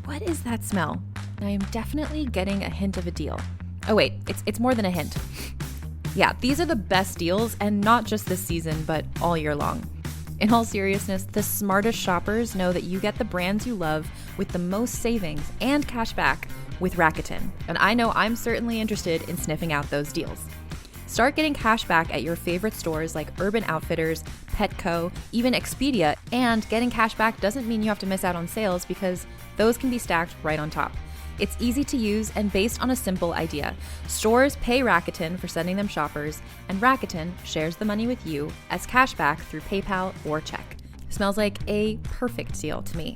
what is that smell? I am definitely getting a hint of a deal. Oh wait, it's more than a hint. Yeah, these are the best deals, and not just this season, but all year long. In all seriousness, the smartest shoppers know that you get the brands you love with the most savings and cash back with Rakuten. And I know I'm certainly interested in sniffing out those deals. Start getting cash back at your favorite stores like Urban Outfitters, Petco, even Expedia, and getting cash back doesn't mean you have to miss out on sales because those can be stacked right on top. It's easy to use and based on a simple idea. Stores pay Rakuten for sending them shoppers, and Rakuten shares the money with you as cashback through PayPal or check. Smells like a perfect deal to me.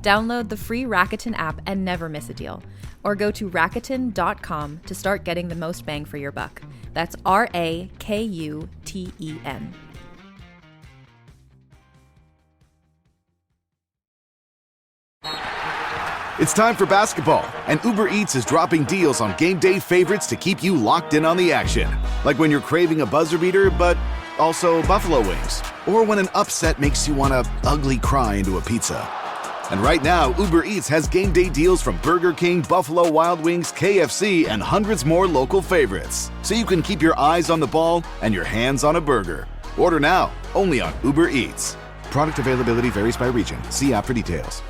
Download the free Rakuten app and never miss a deal. Or go to Rakuten.com to start getting the most bang for your buck. That's Rakuten. It's time for basketball, and Uber Eats is dropping deals on game day favorites to keep you locked in on the action. Like when you're craving a buzzer beater, but also buffalo wings. Or when an upset makes you want to ugly cry into a pizza. And right now, Uber Eats has game day deals from Burger King, Buffalo Wild Wings, KFC, and hundreds more local favorites. So you can keep your eyes on the ball and your hands on a burger. Order now, only on Uber Eats. Product availability varies by region. See app for details.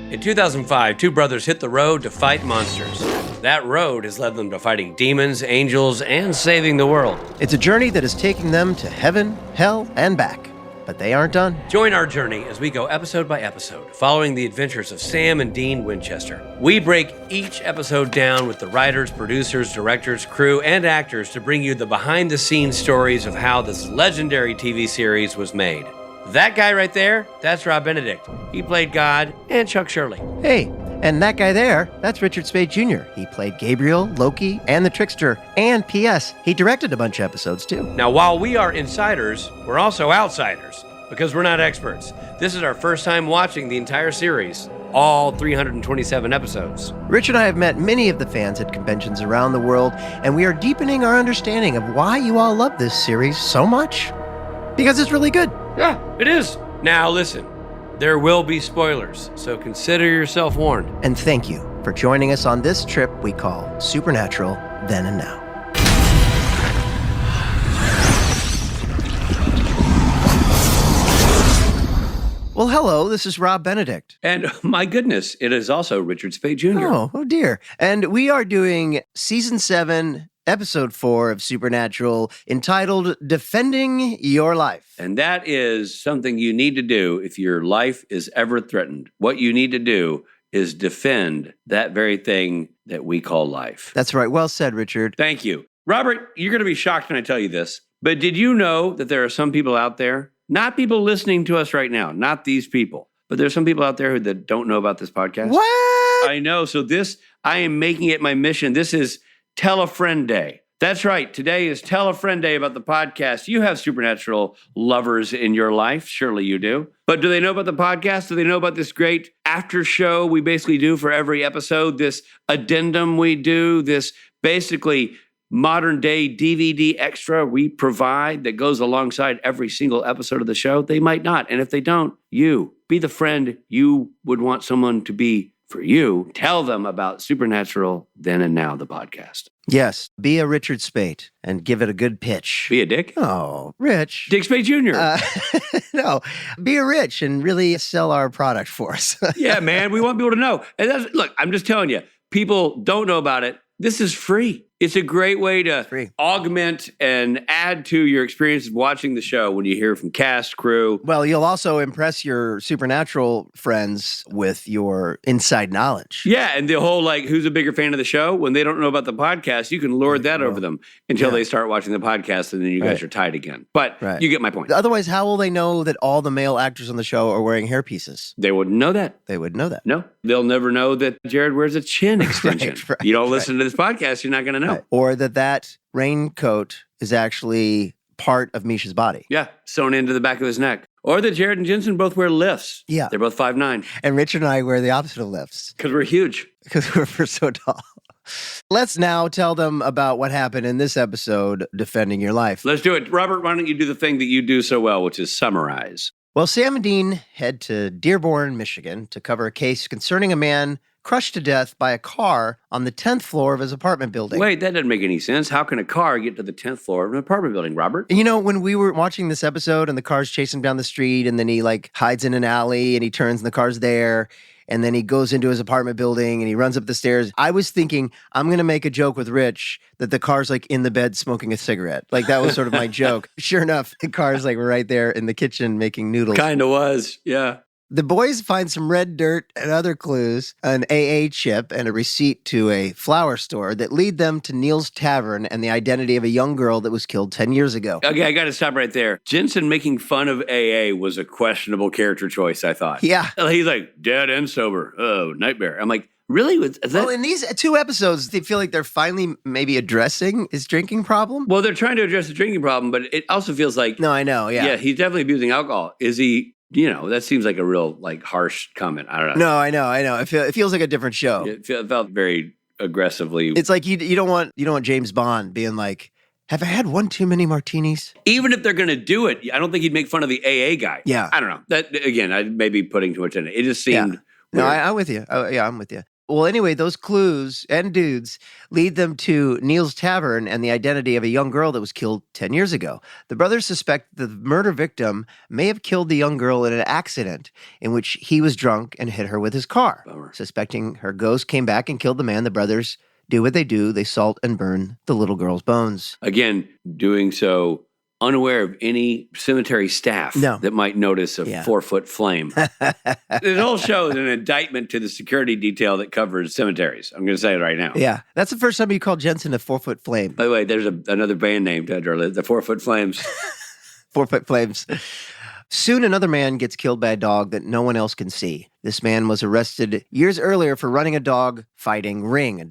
In 2005, two brothers hit the road to fight monsters. That road has led them to fighting demons, angels, and saving the world. It's a journey that is taking them to heaven, hell, and back. But they aren't done. Join our journey as we go episode by episode, following the adventures of Sam and Dean Winchester. We break each episode down with the writers, producers, directors, crew, and actors to bring you the behind-the-scenes stories of how this legendary TV series was made. That guy right there, that's Rob Benedict. He played God and Chuck Shirley. Hey, and that guy there, that's Richard Spade Jr. He played Gabriel, Loki, and the Trickster. And P.S., he directed a bunch of episodes, too. Now, while we are insiders, we're also outsiders, because we're not experts. This is our first time watching the entire series, all 327 episodes. Rich and I have met many of the fans at conventions around the world, and we are deepening our understanding of why you all love this series so much. Because it's really good. Yeah, it is. Now listen, there will be spoilers, so consider yourself warned. And thank you for joining us on this trip we call Supernatural Then and Now. Well, hello, this is Rob Benedict. And my goodness, it is also Richard Spade Jr. Oh dear. And we are doing Season 7, Episode 4 of Supernatural, entitled Defending Your Life. And that is something you need to do if your life is ever threatened. What you need to do is defend that very thing that we call life. That's right. Well said, Richard. Thank you. Robert, you're going to be shocked when I tell you this, but did you know that there are some people out there, not people listening to us right now, not these people, but there's some people out there that don't know about this podcast? What? I know. So I am making it my mission. This is Tell a Friend Day. That's right. Today is Tell a Friend Day about the podcast. You have supernatural lovers in your life. Surely you do. But do they know about the podcast? Do they know about this great after show we basically do for every episode? This addendum we do, this basically modern day DVD extra we provide that goes alongside every single episode of the show? They might not. And if they don't, you be the friend you would want someone to be for you. Tell them about Supernatural Then and Now, the podcast. Yes, be a Richard Spade and give it a good pitch. Be a dick? Oh, Rich. Dick Spade Jr. No, be a Rich and really sell our product for us. Yeah, man, we want people to know. And look, I'm just telling you, people don't know about it. This is free. It's a great way to augment and add to your experience of watching the show when you hear from cast, crew. Well, you'll also impress your Supernatural friends with your inside knowledge. Yeah, and the whole, who's a bigger fan of the show? When they don't know about the podcast, you can lord that over them until they start watching the podcast, and then you guys are tied again. But you get my point. Otherwise, how will they know that all the male actors on the show are wearing hairpieces? They wouldn't know that. They would know that. No, they'll never know that Jared wears a chin extension. You don't listen to this podcast, you're not going to know. Right. Or that raincoat is actually part of Misha's body. Yeah, sewn into the back of his neck. Or that Jared and Jensen both wear lifts. Yeah. They're both 5'9". And Richard and I wear the opposite of lifts. Because we're huge. Because we're so tall. Let's now tell them about what happened in this episode, Defending Your Life. Let's do it. Robert, why don't you do the thing that you do so well, which is summarize. Well, Sam and Dean head to Dearborn, Michigan to cover a case concerning a man crushed to death by a car on the 10th floor of his apartment building. Wait, that doesn't make any sense. How can a car get to the 10th floor of an apartment building, Robert? You know, when we were watching this episode and the car's chasing him down the street and then he hides in an alley and he turns and the car's there and then he goes into his apartment building and he runs up the stairs, I was thinking, I'm going to make a joke with Rich that the car's in the bed smoking a cigarette. That was sort of my joke. Sure enough, the car's right there in the kitchen making noodles. Kind of was, yeah. The boys find some red dirt and other clues, an AA chip, and a receipt to a flower store that lead them to Neil's Tavern and the identity of a young girl that was killed 10 years ago. Okay, I got to stop right there. Jensen making fun of AA was a questionable character choice, I thought. Yeah. He's like, dead and sober. Oh, nightmare. I'm like, really? Is that... Well, in these 2 episodes, they feel like they're finally maybe addressing his drinking problem. Well, they're trying to address the drinking problem, but it also feels like... No, I know, yeah. Yeah, he's definitely abusing alcohol. Is he... that seems like a real, harsh comment. I don't know. No, I know. It feels like a different show. It felt very aggressively. It's like you don't want James Bond being like, have I had one too many martinis? Even if they're going to do it, I don't think he'd make fun of the AA guy. Yeah. I don't know. That, again, I may be putting too much in it. It just seemed weird. No, I'm with you. I'm with you. Well, anyway, those clues and dudes lead them to Neil's Tavern and the identity of a young girl that was killed 10 years ago. The brothers suspect the murder victim may have killed the young girl in an accident in which he was drunk and hit her with his car. Bummer. Suspecting her ghost came back and killed the man, the brothers do what they do. They salt and burn the little girl's bones. Again, doing so unaware of any cemetery staff that might notice a 4-foot flame. This whole show is an indictment to the security detail that covers cemeteries. I'm going to say it right now. Yeah. That's the first time you called Jensen a 4-foot flame. By the way, there's another band name, the 4-Foot Flames. 4-Foot Flames. Soon another man gets killed by a dog that no one else can see. This man was arrested years earlier for running a dog fighting ring.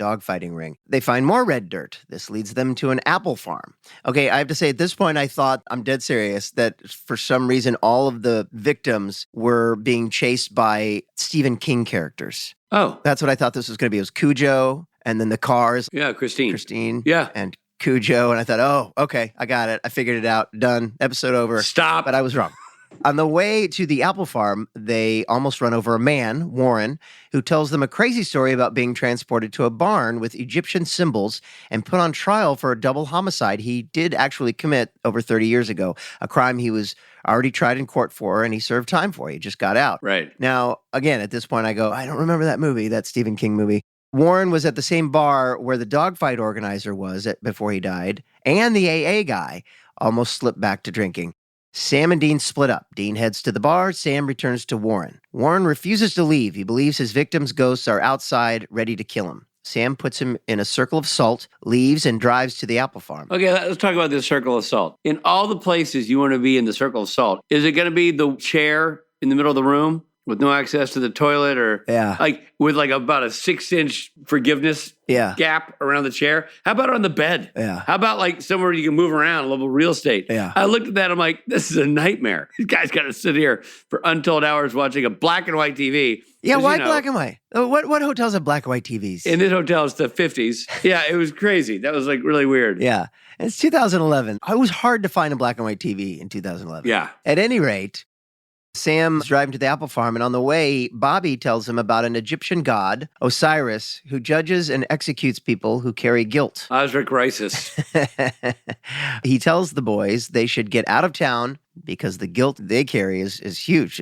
They find more red dirt. This leads them to an apple farm. Okay, I have to say at this point I thought, I'm dead serious, that for some reason all of the victims were being chased by Stephen King characters. Oh. That's what I thought this was going to be. It was Cujo and then the cars. Yeah, Christine. Yeah. And Cujo. And I thought, oh, okay, I got it. I figured it out. Done. Episode over. Stop. But I was wrong. On the way to the apple farm, they almost run over a man, Warren, who tells them a crazy story about being transported to a barn with Egyptian symbols and put on trial for a double homicide he did actually commit over 30 years ago, a crime he was already tried in court for and he served time for. He just got out. Right. Now, again, at this point, I go, I don't remember that movie, that Stephen King movie. Warren was at the same bar where the dogfight organizer was before he died, and the AA guy almost slipped back to drinking. Sam and Dean split up. Dean heads to the bar. Sam returns to Warren. Warren refuses to leave. He believes his victims' ghosts are outside, ready to kill him. Sam puts him in a circle of salt, leaves, and drives to the apple farm. Okay, let's talk about this circle of salt. In all the places you want to be in the circle of salt, is it going to be the chair in the middle of the room with no access to the toilet or with about a 6-inch forgiveness gap around the chair? How about on the bed? Yeah. How about somewhere you can move around, a little real estate? Yeah. I looked at that, I'm like, this is a nightmare. These guys got to sit here for untold hours watching a black and white TV. Yeah, why black and white? What hotels have black and white TVs? In this hotel, it's the 50s. Yeah, it was crazy. That was really weird. Yeah. It's 2011. It was hard to find a black and white TV in 2011. Yeah. At any rate, Sam's driving to the apple farm, and on the way, Bobby tells him about an Egyptian god, Osiris, who judges and executes people who carry guilt. Osric Risis. He tells the boys they should get out of town because the guilt they carry is huge.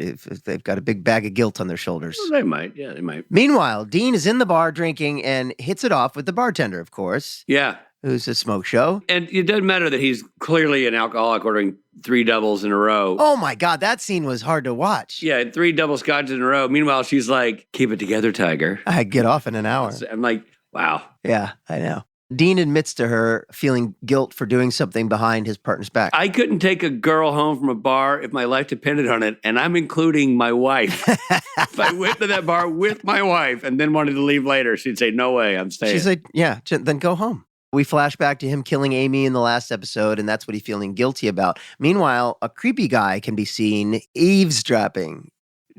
They've got a big bag of guilt on their shoulders. Well, they might. Yeah, they might. Meanwhile, Dean is in the bar drinking and hits it off with the bartender, of course. Yeah. Who's a smoke show. And it doesn't matter that he's clearly an alcoholic ordering 3 doubles in a row. Oh my God, that scene was hard to watch. Yeah, 3 double scotches in a row. Meanwhile, she's like, keep it together, Tiger. I get off in an hour. I'm like, wow. Yeah, I know. Dean admits to her feeling guilt for doing something behind his partner's back. I couldn't take a girl home from a bar if my life depended on it, and I'm including my wife. If I went to that bar with my wife and then wanted to leave later, she'd say, no way, I'm staying. She's like, yeah, then go home. We flash back to him killing Amy in the last episode, and that's what he's feeling guilty about. Meanwhile, a creepy guy can be seen eavesdropping.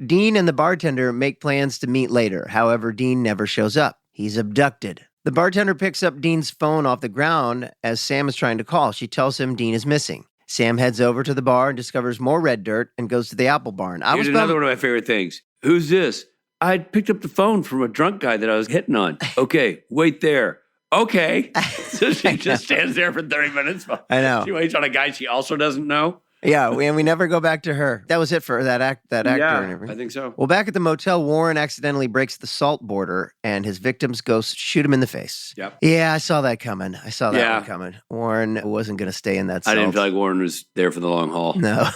Dean and the bartender make plans to meet later. However, Dean never shows up. He's abducted. The bartender picks up Dean's phone off the ground as Sam is trying to call. She tells him Dean is missing. Sam heads over to the bar and discovers more red dirt and goes to the apple barn. Here's another one of my favorite things. Who's this? I picked up the phone from a drunk guy that I was hitting on. Okay, wait there. Okay. So she just stands there for 30 minutes. I know. She waits on a guy she also doesn't know. Yeah, and we never go back to her. That was it for that actor. Yeah, I think so. Well, back at the motel, Warren accidentally breaks the salt border, and his victim's ghosts shoot him in the face. Yep. Yeah, I saw that coming. One coming. Warren wasn't going to stay in that salt. I didn't feel like Warren was there for the long haul. No.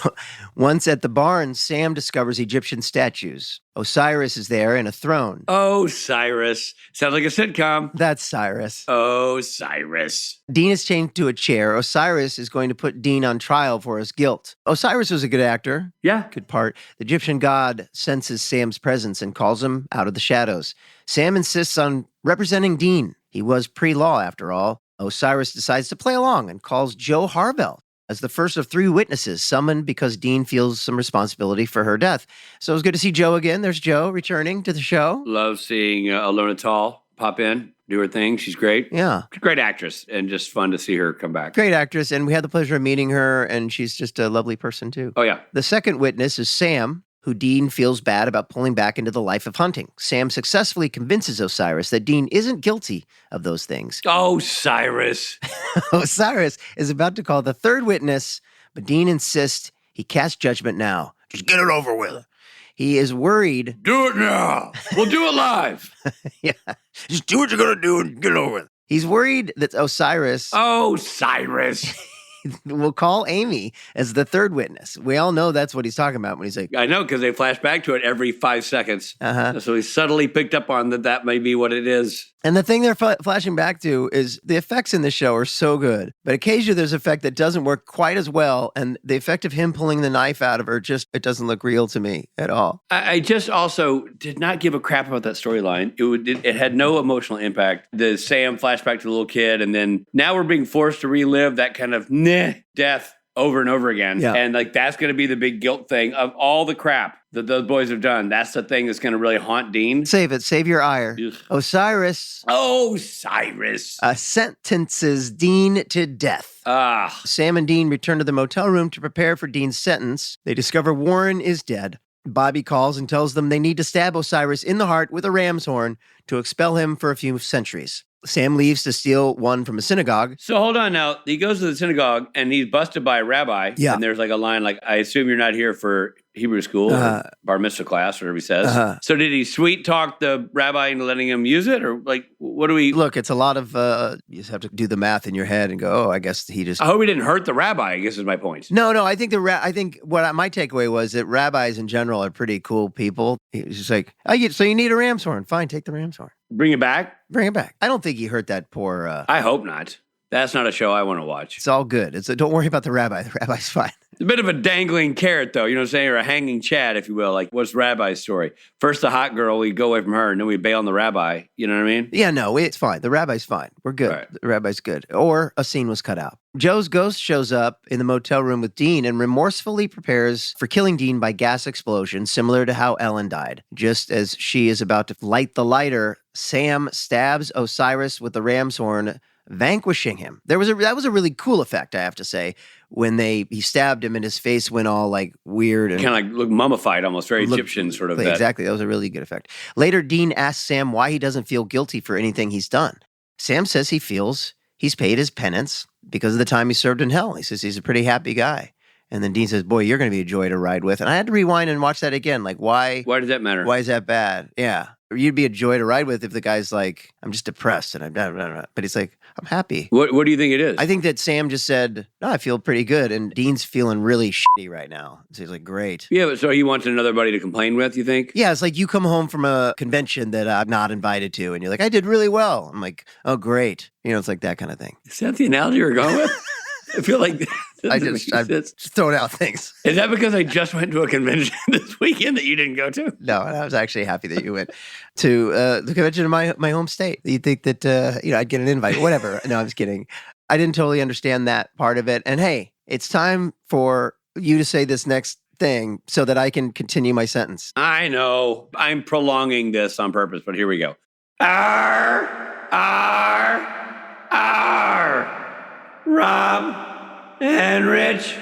Once at the barn, Sam discovers Egyptian statues. Osiris is there in a throne. Oh, Cyrus. Sounds like a sitcom. That's Cyrus. Oh, Cyrus. Dean is chained to a chair. Osiris is going to put Dean on trial for his guilt. Osiris was a good actor. Yeah. Good part. The Egyptian god senses Sam's presence and calls him out of the shadows. Sam insists on representing Dean. He was pre-law, after all. Osiris decides to play along and calls Joe Harvell as the first of 3 witnesses summoned because Dean feels some responsibility for her death. So it was good to see Joe again. There's Joe returning to the show. Love seeing Alona Tall pop in, do her thing. She's great. Yeah. Great actress, and just fun to see her come back. Great actress, and we had the pleasure of meeting her, and she's just a lovely person, too. Oh, yeah. The second witness is Sam, who Dean feels bad about pulling back into the life of hunting. Sam successfully convinces Osiris that Dean isn't guilty of those things. Oh, Cyrus. Osiris is about to call the third witness, but Dean insists he cast judgment now. Just get it over with. He is worried. Do it now. We'll do it live. Yeah. Just do what you're going to do and get it over with. He's worried that Osiris Oh, Cyrus. will call Amy as the third witness. We all know that's what he's talking about when he's like, I know, because they flash back to it every 5 seconds. So he subtly picked up on that may be what it is. And the thing they're flashing back to is the effects in the show are so good, but occasionally there's an effect that doesn't work quite as well, and the effect of him pulling the knife out of her it doesn't look real to me at all. I just also did not give a crap about that storyline. It had no emotional impact. The Sam flashback to the little kid, and then now we're being forced to relive that kind of death over and over again. Yeah. And like that's going to be the big guilt thing of all the crap that those boys have done. That's the thing that's going to really haunt Dean. Save it. Save your ire. Ugh. Osiris. Oh, Cyrus. Sentences Dean to death. Sam and Dean return to the motel room to prepare for Dean's sentence. They discover Warren is dead. Bobby calls and tells them they need to stab Osiris in the heart with a ram's horn to expel him for a few centuries. Sam leaves to steal one from a synagogue. So hold on now. He goes to the synagogue and he's busted by a rabbi. Yeah. And there's like a line like, I assume you're not here for Hebrew school or bar mitzvah class, whatever he says. So did he sweet talk the rabbi into letting him use it? Or like, what do we... Look, it's a lot of, you just have to do the math in your head and go, oh, I guess he just... I hope he didn't hurt the rabbi, I guess is my point. No, I think my takeaway was that rabbis in general are pretty cool people. He's just like, so you need a ram's horn. Fine, take the ram's horn. Bring it back? Bring it back. I don't think he hurt that poor... I hope not. That's not a show I want to watch. It's all good. Don't worry about the rabbi. The rabbi's fine. It's a bit of a dangling carrot, though, you know what I'm saying? Or a hanging Chad, if you will. Like, what's the rabbi's story? First the hot girl, we go away from her, and then we bail on the rabbi. You know what I mean? Yeah, no, it's fine. The rabbi's fine. We're good. Right. The rabbi's good. Or a scene was cut out. Joe's ghost shows up in the motel room with Dean and remorsefully prepares for killing Dean by gas explosion, similar to how Ellen died. Just as she is about to light the lighter, Sam stabs Osiris with the ram's horn, vanquishing him. That was a really cool effect, I have to say, when he stabbed him and his face went all like weird and kind of like look mummified, almost very Egyptian sort of. Exactly, that was a really good effect. Later, Dean asks Sam why he doesn't feel guilty for anything he's done. Sam says he feels he's paid his penance because of the time he served in hell. He says he's a pretty happy guy. And then Dean says, boy, you're going to be a joy to ride with. And I had to rewind and watch that again. Like, why? Why does that matter? Why is that bad? Yeah. You'd be a joy to ride with if the guy's like, I'm just depressed and I'm blah, blah, blah. But he's like, I'm happy. What do you think it is? I think that Sam just said, no, I feel pretty good. And Dean's feeling really shitty right now. So he's like, great. Yeah, but so he wants another buddy to complain with, you think? Yeah, it's like you come home from a convention that I'm not invited to and you're like, I did really well. I'm like, oh, great. You know, it's like that kind of thing. Is that the analogy you're going with? I feel like I'm just throwing out things. Is that because I just went to a convention this weekend that you didn't go to? No, I was actually happy that you went to the convention in my home state. You think that I'd get an invite, whatever. No, I'm just kidding. I didn't totally understand that part of it. And hey, it's time for you to say this next thing so that I can continue my sentence. I know. I'm prolonging this on purpose, but here we go. Arr! Rob and Rich.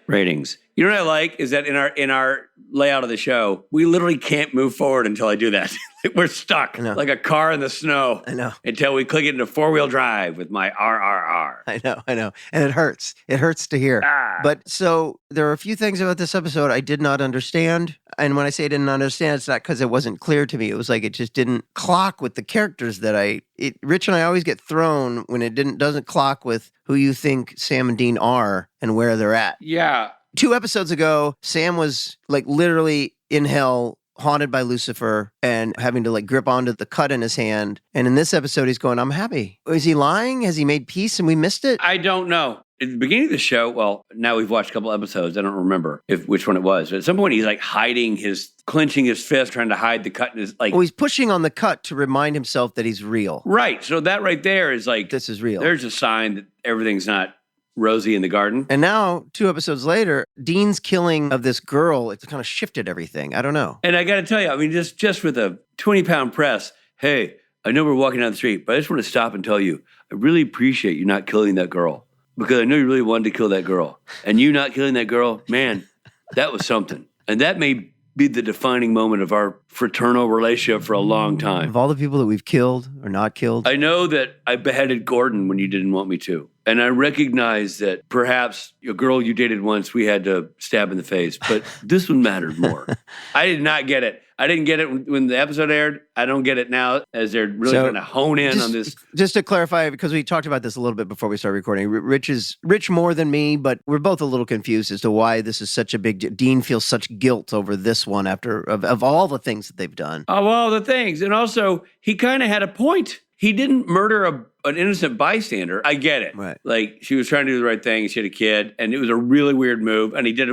Ratings. You know what I like is that in our layout of the show, we literally can't move forward until I do that. We're stuck like a car in the snow. I know. Until we click it into 4-wheel drive with my RRR. I know. And it hurts. It hurts to hear. But so there are a few things about this episode I did not understand. And when I say I didn't understand, it's not because it wasn't clear to me. It was like it just didn't clock with the characters that Rich and I always get thrown when it doesn't clock with who you think Sam and Dean are and where they're at. Yeah. 2 episodes ago, Sam was like literally in hell, haunted by Lucifer and having to like grip onto the cut in his hand. And in this episode, he's going, I'm happy. Is he lying? Has he made peace and we missed it? I don't know. At the beginning of the show, well, now we've watched a couple episodes. I don't remember which one it was. But at some point, he's like clenching his fist, trying to hide the cut in his like. Well, he's pushing on the cut to remind himself that he's real. Right. So that right there is like, this is real. There's a sign that everything's not rosy in the garden. And now, 2 episodes later, Dean's killing of this girl, it's kind of shifted everything. I don't know. And I got to tell you, I mean, just with a 20-pound press, hey, I know we're walking down the street, but I just want to stop and tell you, I really appreciate you not killing that girl because I know you really wanted to kill that girl. And you not killing that girl, man, that was something. And that may be the defining moment of our fraternal relationship for a long time. Of all the people that we've killed or not killed. I know that I beheaded Gordon when you didn't want me to. And I recognize that perhaps a girl you dated once, we had to stab in the face. But this one mattered more. I did not get it. I didn't get it when the episode aired. I don't get it now as they're really trying to hone in on this. Just to clarify, because we talked about this a little bit before we started recording, Rich more than me, but we're both a little confused as to why this is such a big Dean feels such guilt over this one of all the things that they've done. Of all the things. And also, he kind of had a point. He didn't murder an innocent bystander. I get it. Right. Like, she was trying to do the right thing. She had a kid, and it was a really weird move. And he did it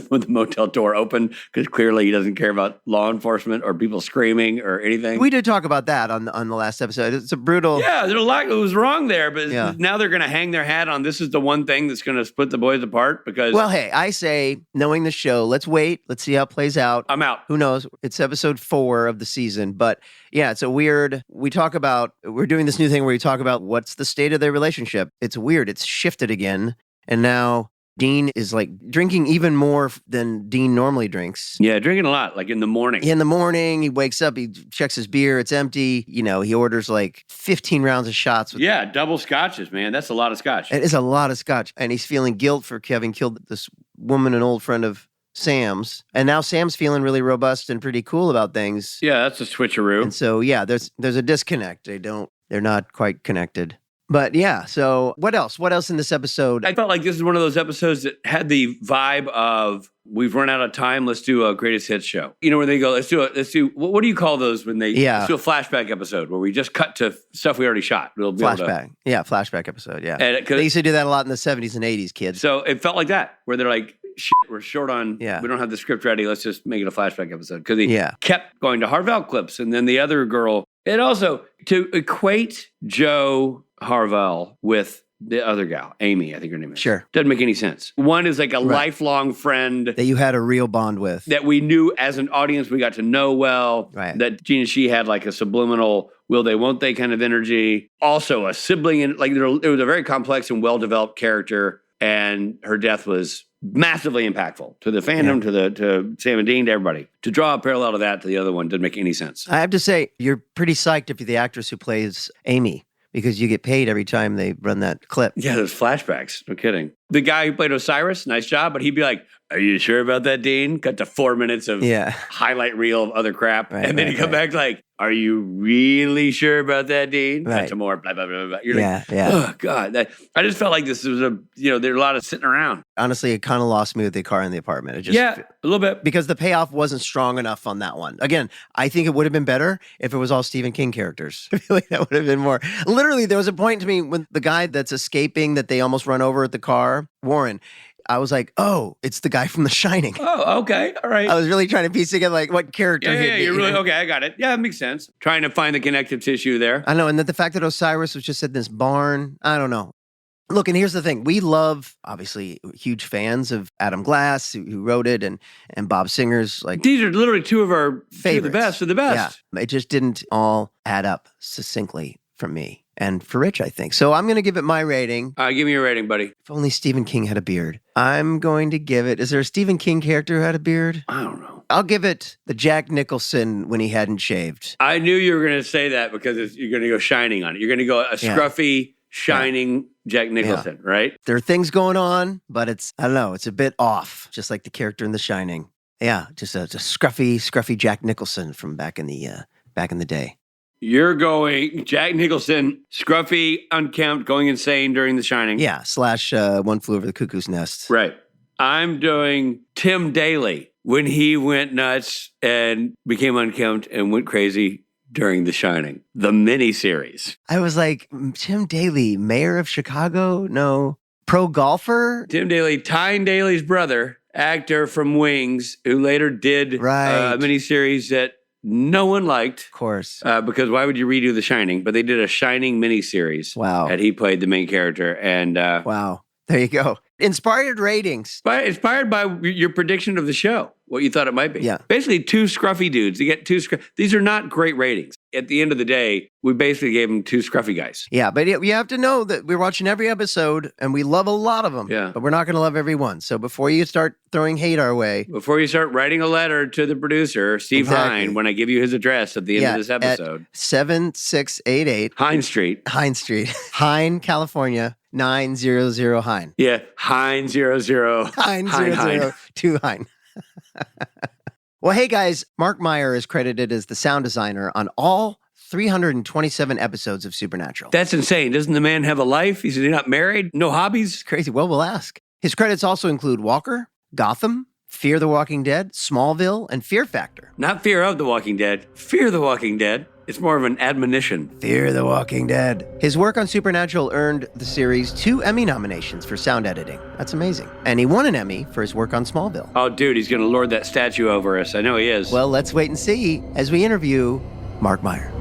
with the motel door open because clearly he doesn't care about law enforcement or people screaming or anything. We did talk about that on the last episode. It's a brutal... Yeah, there's a lot that was wrong there, but now they're going to hang their hat on this is the one thing that's going to split the boys apart because... Well, hey, I say, knowing the show, let's wait. Let's see how it plays out. I'm out. Who knows? It's episode 4 of the season, but yeah, it's a weird... We're doing this new thing where we talk about what's the state of their relationship. It's weird. It's shifted again. And now Dean is like drinking even more than Dean normally drinks. Yeah, drinking a lot, like in the morning. In the morning, he wakes up, he checks his beer, it's empty. You know, he orders like 15 rounds of shots. Yeah, double scotches, man. That's a lot of scotch. It is a lot of scotch. And he's feeling guilt for having killed this woman, an old friend of Sam's. And now Sam's feeling really robust and pretty cool about things. Yeah, that's a switcheroo. And so, yeah, there's a disconnect. They're not quite connected. But yeah, so what else? What else in this episode? I felt like this is one of those episodes that had the vibe of we've run out of time. Let's do a greatest hits show. You know, where they go, let's do what do you call those when they let's do a flashback episode where we just cut to stuff we already shot. Flashback. Yeah, flashback episode. Yeah. They used to do that a lot in the 70s and 80s, kids. So it felt like that, where they're like, shit, we're short on, we don't have the script ready. Let's just make it a flashback episode. Because he kept going to Harvell clips. And then the other girl, and also to equate Joe Harvell with the other gal, Amy, I think her name is. Sure. Doesn't make any sense. One is like a lifelong friend. That you had a real bond with. That we knew as an audience, we got to know well. Right. That Gene and she had like a subliminal will they, won't they kind of energy. Also a sibling, and like it was a very complex and well-developed character. And her death was massively impactful to the fandom, to Sam and Dean, to everybody. To draw a parallel to that to the other one didn't make any sense. I have to say, you're pretty psyched if you're the actress who plays Amy, because you get paid every time they run that clip. Yeah, those flashbacks. No kidding. The guy who played Osiris, nice job, but he'd be like, are you sure about that, Dean? Cut to 4 minutes of highlight reel of other crap. And then he'd come back like, are you really sure about that, Dean? Cut to more, blah, blah, blah, blah. You're like, oh, God. I just felt like this was there were a lot of sitting around. Honestly, it kind of lost me with the car in the apartment. It just, a little bit. Because the payoff wasn't strong enough on that one. Again, I think it would have been better if it was all Stephen King characters. I feel like that would have been more. Literally, there was a point to me when the guy that's escaping that they almost run over at the car, Warren, I was like, oh, it's the guy from The Shining. Oh, okay. All right. I was really trying to piece together like what character he'd be. You're really, okay, I got it. Yeah, it makes sense. Trying to find the connective tissue there. I know, and the fact that Osiris was just in this barn, I don't know. Look, and here's the thing. We love, obviously, huge fans of Adam Glass, who wrote it, and Bob Singer's. Like, these are literally two of our favorites. Two of the best of the best. Yeah, it just didn't all add up succinctly. from me and for Rich, I think. So I'm going to give it my rating. Give me your rating, buddy. If only Stephen King had a beard. I'm going to give it, is there a Stephen King character who had a beard? I don't know. I'll give it the Jack Nicholson when he hadn't shaved. I knew you were going to say that because you're going to go Shining on it. You're going to go a scruffy, shining Jack Nicholson, right? There are things going on, but it's, I don't know, it's a bit off, just like the character in The Shining. Yeah, just a scruffy Jack Nicholson from back in the day. You're going Jack Nicholson, scruffy, unkempt, going insane during The Shining. Yeah, / One Flew Over the Cuckoo's Nest. Right. I'm doing Tim Daly when he went nuts and became unkempt and went crazy during The Shining, the miniseries. I was like, Tim Daly, mayor of Chicago? No. Pro golfer? Tim Daly, Tyne Daly's brother, actor from Wings, who later did a miniseries that no one liked. Of course. Because why would you redo The Shining? But they did a Shining miniseries. Wow. And he played the main character. And wow. There you go. Inspired ratings. Inspired by your prediction of the show, what you thought it might be. Yeah. Basically, two scruffy dudes. You get two These are not great ratings. At the end of the day, we basically gave them two scruffy guys. Yeah, but you have to know that we're watching every episode, and we love a lot of them. Yeah. But we're not going to love every one. So before you start throwing hate our way. Before you start writing a letter to the producer, Steve Hine, when I give you his address at the end of this episode. 7688 Hine Street. Hine, California. 900 Hine. Yeah, Hine 00. Hine 002 Hine. Well, hey guys, Mark Meyer is credited as the sound designer on all 327 episodes of Supernatural. That's insane. Doesn't the man have a life? He's not married? No hobbies? It's crazy. Well, we'll ask. His credits also include Walker, Gotham, Fear the Walking Dead, Smallville, and Fear Factor. Not Fear of the Walking Dead. Fear the Walking Dead. It's more of an admonition. Fear the Walking Dead. His work on Supernatural earned the series 2 Emmy nominations for sound editing. That's amazing. And he won an Emmy for his work on Smallville. Oh, dude, he's going to lord that statue over us. I know he is. Well, let's wait and see as we interview Mark Meyer.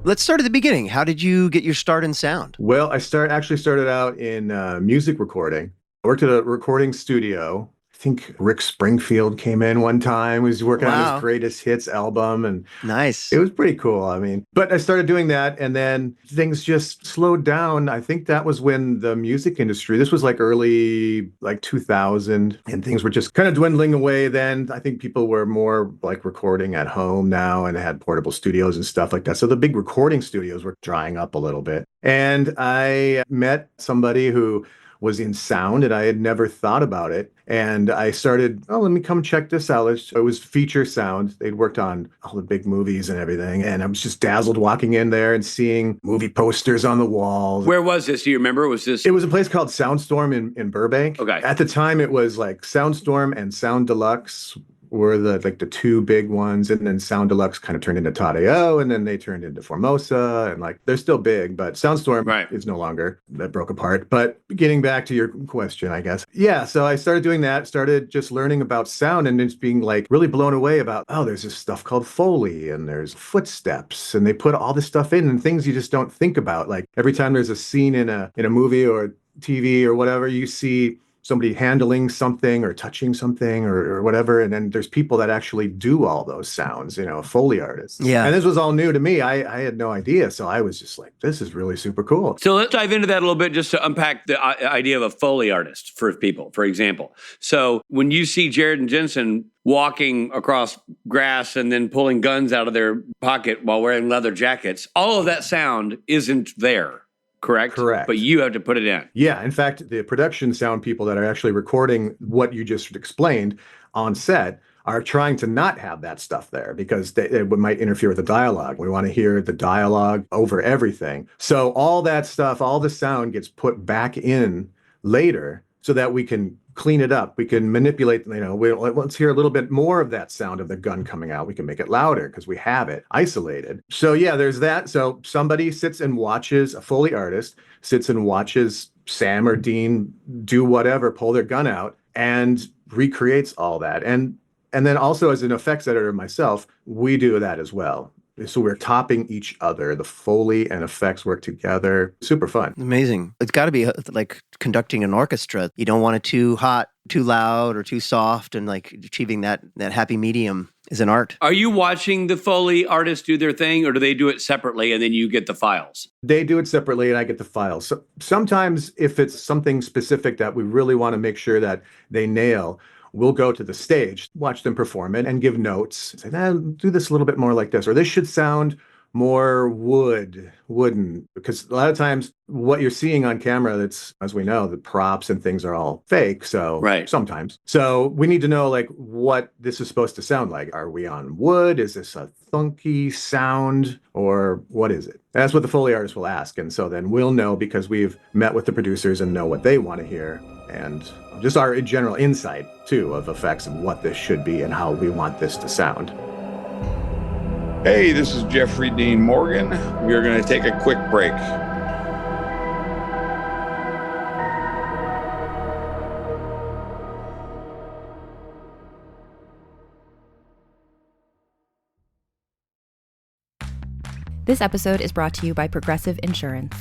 Let's start at the beginning. How did you get your start in sound? Well, I actually started out in music recording. I worked at a recording studio. I think Rick Springfield came in one time. He was working on his greatest hits album. And nice. It was pretty cool. I mean, but I started doing that and then things just slowed down. I think that was when the music industry, this was like early, like 2000, and things were just kind of dwindling away then. I think people were more like recording at home now and had portable studios and stuff like that. So the big recording studios were drying up a little bit. And I met somebody who was in sound and I had never thought about it. And I started, let me come check this out. It was feature sound. They'd worked on all the big movies and everything. And I was just dazzled walking in there and seeing movie posters on the walls. Where was this? Do you remember? It was a place called Soundstorm in Burbank. Okay. At the time, it was like Soundstorm and Sound Deluxe were the two big ones, and then Sound Deluxe kind of turned into Tadeo, and then they turned into Formosa, and like they're still big, but Soundstorm is no longer. That broke apart. But getting back to your question, I guess. Yeah, so I started doing that, started just learning about sound and just being like really blown away about, there's this stuff called Foley and there's footsteps, and they put all this stuff in and things you just don't think about. Like every time there's a scene in a movie or TV or whatever, you see somebody handling something or touching something or whatever. And then there's people that actually do all those sounds, Foley artists. Yeah. And this was all new to me. I had no idea. So I was just like, this is really super cool. So let's dive into that a little bit just to unpack the idea of a Foley artist for people, for example. So when you see Jared and Jensen walking across grass and then pulling guns out of their pocket while wearing leather jackets, all of that sound isn't there. Correct? Correct. But you have to put it in. Yeah. In fact, the production sound people that are actually recording what you just explained on set are trying to not have that stuff there because it might interfere with the dialogue. We want to hear the dialogue over everything. So all that stuff, all the sound gets put back in later so that we can clean it up. We can manipulate, let's hear a little bit more of that sound of the gun coming out. We can make it louder because we have it isolated. So yeah, there's that. So somebody sits and watches, a Foley artist sits and watches Sam or Dean do whatever, pull their gun out and recreates all that. And then also as an effects editor myself, we do that as well. So we're topping each other. The Foley and effects work together. Super fun. Amazing. It's got to be like conducting an orchestra. You don't want it too hot, too loud, or too soft, and like achieving that happy medium is an art. Are you watching the Foley artists do their thing, or do they do it separately and then you get the files? They do it separately and I get the files. So sometimes if it's something specific that we really want to make sure that they nail, we'll go to the stage, watch them perform it, and give notes. Say, do this a little bit more like this, or this should sound more wooden, because a lot of times what you're seeing on camera, that's, as we know, the props and things are all fake. So sometimes. So we need to know like what this is supposed to sound like. Are we on wood? Is this a thunky sound, or what is it? That's what the Foley artist will ask. And so then we'll know, because we've met with the producers and know what they want to hear, and just our general insight too of effects and what this should be and how we want this to sound. Hey, this is Jeffrey Dean Morgan. We are going to take a quick break. This episode is brought to you by Progressive Insurance.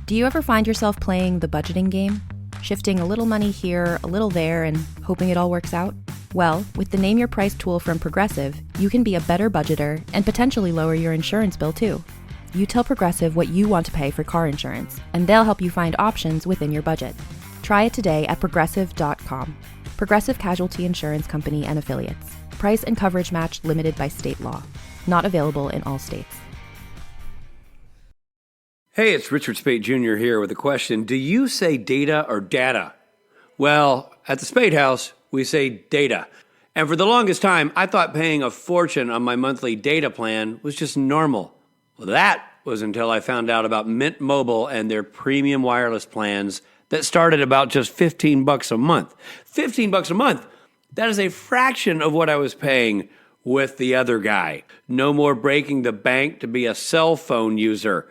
Do you ever find yourself playing the budgeting game? Shifting a little money here, a little there, and hoping it all works out? Well, with the Name Your Price tool from Progressive, you can be a better budgeter and potentially lower your insurance bill too. You tell Progressive what you want to pay for car insurance, and they'll help you find options within your budget. Try it today at progressive.com. Progressive Casualty Insurance Company and Affiliates. Price and coverage match limited by state law. Not available in all states. Hey, it's Richard Spade Jr. here with a question. Do you say data or data? Well, at the Spade House, we say data. And for the longest time, I thought paying a fortune on my monthly data plan was just normal. Well, that was until I found out about Mint Mobile and their premium wireless plans that started about just $15 a month. $15 a month? That is a fraction of what I was paying with the other guy. No more breaking the bank to be a cell phone user.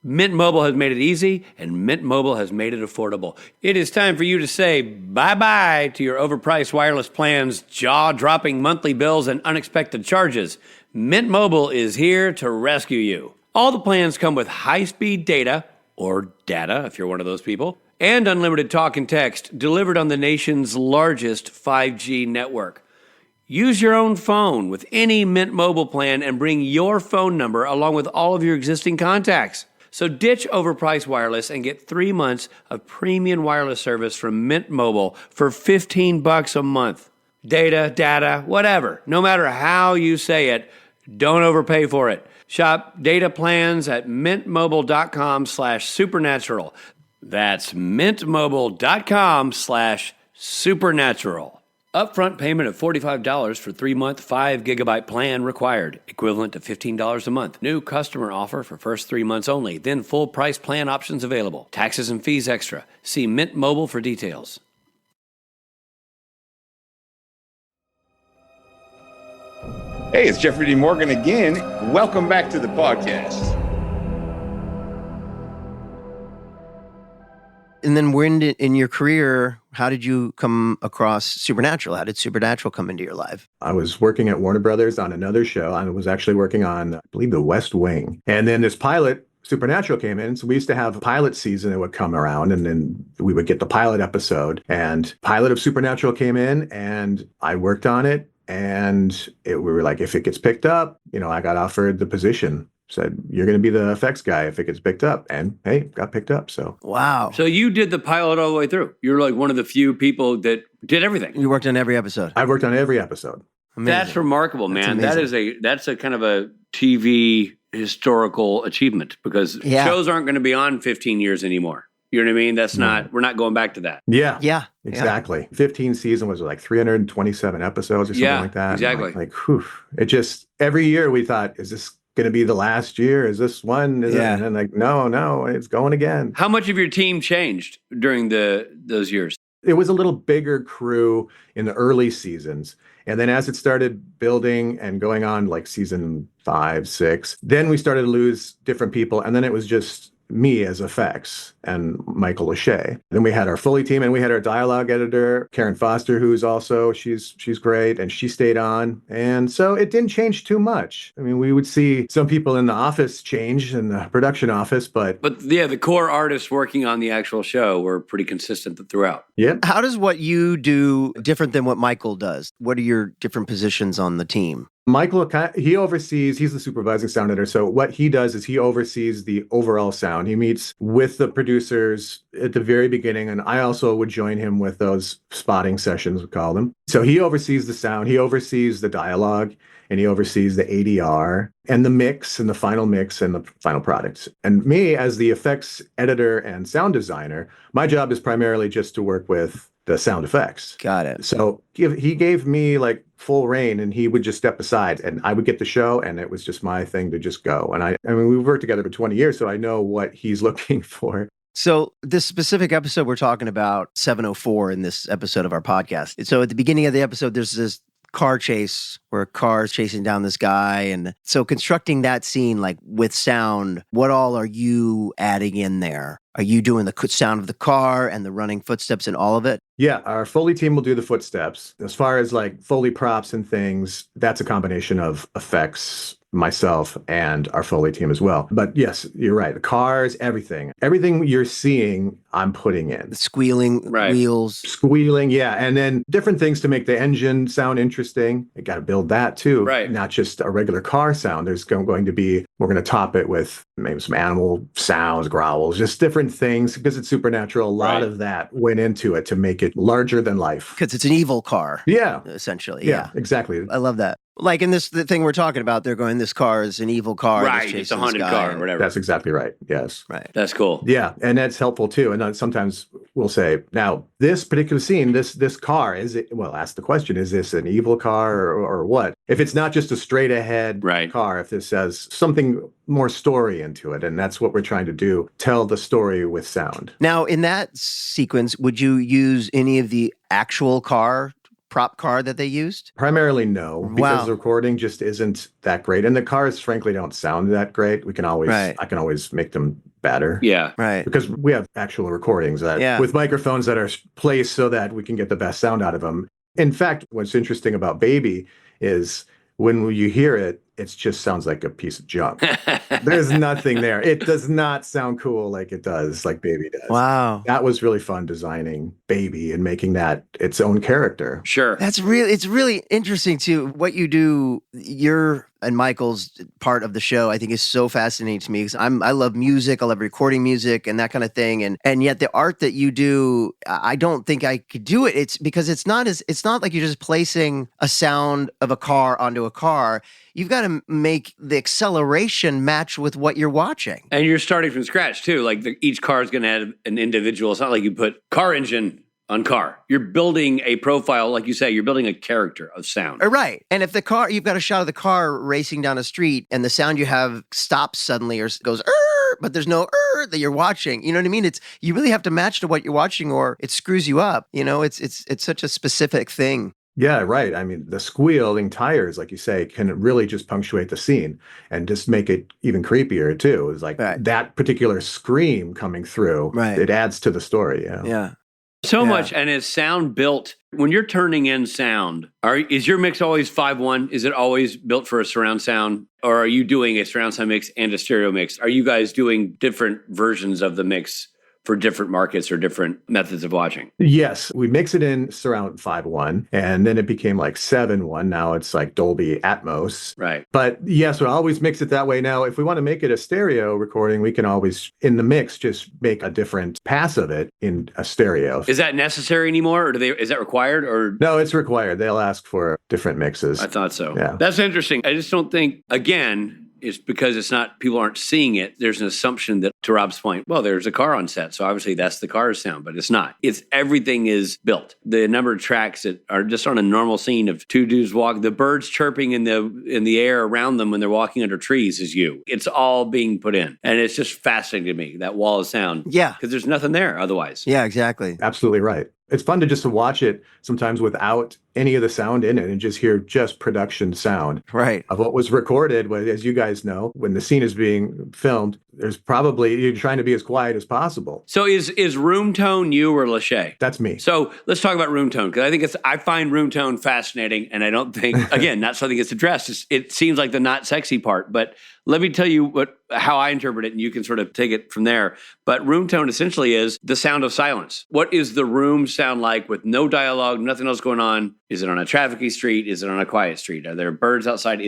Mint Mobile has made it easy, and Mint Mobile has made it affordable. It is time for you to say bye-bye to your overpriced wireless plans, jaw-dropping monthly bills, and unexpected charges. Mint Mobile is here to rescue you. All the plans come with high-speed data, or data if you're one of those people, and unlimited talk and text delivered on the nation's largest 5G network. Use your own phone with any Mint Mobile plan and bring your phone number along with all of your existing contacts. So ditch overpriced wireless and get 3 months of premium wireless service from Mint Mobile for $15 a month. Data, whatever. No matter how you say it, don't overpay for it. Shop data plans at mintmobile.com/supernatural. That's mintmobile.com/supernatural. Upfront payment of $45 for 3-month 5GB plan required, equivalent to $15 a month. New customer offer for first 3 months only, then full price plan options available. Taxes and fees extra. See Mint Mobile for details. Hey, it's Jeffrey D. Morgan again. Welcome back to the podcast. And then when in your career, how did you come across Supernatural? How did Supernatural come into your life? I was working at Warner Brothers on another show. I was actually working on, I believe, The West Wing. And then this pilot, Supernatural, came in. So we used to have a pilot season that would come around, and then we would get the pilot episode. And pilot of Supernatural came in, and I worked on it. And we were like, if it gets picked up, I got offered the position. Said, you're going to be the effects guy if it gets picked up. And hey, got picked up. So wow. So you did the pilot all the way through. You're like one of the few people that did everything. You worked on every episode. I worked on every episode. Amazing. That's remarkable, man. That's That's a kind of a TV historical achievement, because shows aren't going to be on 15 years anymore. You know what I mean? We're not going back to that. Yeah. Yeah. Exactly. Yeah. 15 season was like 327 episodes or something like that. Exactly. Like, whew. It just, every year we thought, is this going to be the last year? Is this one? And then like, no, it's going again. How much of your team changed during those years? It was a little bigger crew in the early seasons. And then as it started building and going on like season 5, 6, then we started to lose different people. And then it was just me as effects and Michael Lachey. Then we had our Foley team, and we had our dialogue editor, Karen Foster, who's also, she's great, and she stayed on. And so it didn't change too much. I mean, we would see some people in the office change in the production office, but yeah, the core artists working on the actual show were pretty consistent throughout. Yeah. How does what you do different than what Michael does? What are your different positions on the team? Michael, he oversees, he's the supervising sound editor. So what he does is he oversees the overall sound. He meets with the producers at the very beginning, and I also would join him with those spotting sessions, we call them. So he oversees the sound, he oversees the dialogue, and he oversees the ADR and the mix and the final products. And me, as the effects editor and sound designer, my job is primarily just to work with the sound effects. Got it. So he gave me like full reign, and he would just step aside, and I would get the show, and it was just my thing to just go. And I mean, we've worked together for 20 years, so I know what he's looking for. So this specific episode, we're talking about 704 in this episode of our podcast. So at the beginning of the episode, there's this car chase where a car is chasing down this guy. And so constructing that scene, like with sound, what all are you adding in there? Are you doing the sound of the car and the running footsteps and all of it? Yeah, our Foley team will do the footsteps. As far as like Foley props and things, that's a combination of effects, myself, and our Foley team as well. But yes, you're right. The cars, everything you're seeing, I'm putting in. The squealing wheels. Squealing, yeah. And then different things to make the engine sound interesting. You got to build that too. Right. Not just a regular car sound. There's going to be, we're going to top it with maybe some animal sounds, growls, just different things, because it's supernatural. A lot of that went into it to make it larger than life. Because it's an evil car. Yeah. Essentially. Yeah, exactly. I love that. Like in the thing we're talking about, they're going, this car is an evil car. Right, it's a haunted car or whatever. That's exactly right. Yes. Right. That's cool. Yeah, and that's helpful too. And sometimes we'll say, now, this particular scene, this car, ask the question, is this an evil car or what? If it's not just a straight ahead car, if this has something more story into it, and that's what we're trying to do, tell the story with sound. Now, in that sequence, would you use any of the actual prop car that they used? Primarily no, because the recording just isn't that great. And the cars, frankly, don't sound that great. We can always, I can always make them better. Yeah. Right. Because we have actual recordings with microphones that are placed so that we can get the best sound out of them. In fact, what's interesting about Baby is when you hear it, it just sounds like a piece of junk. There's nothing there. It does not sound cool like it does, like Baby does. Wow. That was really fun, designing Baby and making that its own character. Sure. It's really interesting too. What you do, your and Michael's part of the show, I think is so fascinating to me, because I love music. I love recording music and that kind of thing. And yet the art that you do, I don't think I could do it. It's because it's not like you're just placing a sound of a car onto a car. You've got to make the acceleration match with what you're watching. And you're starting from scratch too. Like each car is going to have an individual. It's not like you put car engine on car. You're building a profile, like you say, you're building a character of sound. Right. And if you've got a shot of the car racing down a street and the sound you have stops suddenly or goes, but there's no that you're watching. You know what I mean? You really have to match to what you're watching or it screws you up. You know, it's such a specific thing. Yeah, right. I mean, the squealing tires, like you say, can really just punctuate the scene and just make it even creepier too. It's like that particular scream coming through. Right. It adds to the story. Yeah. So much. And is sound built, when you're turning in sound, is your mix always 5-1? Is it always built for a surround sound? Or are you doing a surround sound mix and a stereo mix? Are you guys doing different versions of the mix for different markets or different methods of watching? Yes, we mix it in surround 5.1, and then it became like 7.1. Now it's like Dolby Atmos. Right. But yes, we'll always mix it that way. Now, if we want to make it a stereo recording, we can always, in the mix, just make a different pass of it in a stereo. Is that necessary anymore, or is that required? Or no, it's required. They'll ask for different mixes. I thought so. Yeah. That's interesting. I just don't think, again, it's because people aren't seeing it. There's an assumption that, to Rob's point, well, there's a car on set, so obviously that's the car's sound, but it's not. Everything is built. The number of tracks that are just on a normal scene of two dudes walking, the birds chirping in the air around them when they're walking under trees is you. It's all being put in. And it's just fascinating to me, that wall of sound. Yeah. Because there's nothing there otherwise. Yeah, exactly. Absolutely right. It's fun to watch it sometimes without any of the sound in it and just hear just production sound of what was recorded. As you guys know, when the scene is being filmed, there's probably, you're trying to be as quiet as possible. So is room tone you or Lachey? That's me. So let's talk about room tone, because I find room tone fascinating, and I don't think, again, not something that's addressed. It seems like the not sexy part, but let me tell you how I interpret it, and you can sort of take it from there. But room tone essentially is the sound of silence. What is the room sound like with no dialogue, nothing else going on? Is it on a trafficy street? Is it on a quiet street? Are there birds outside?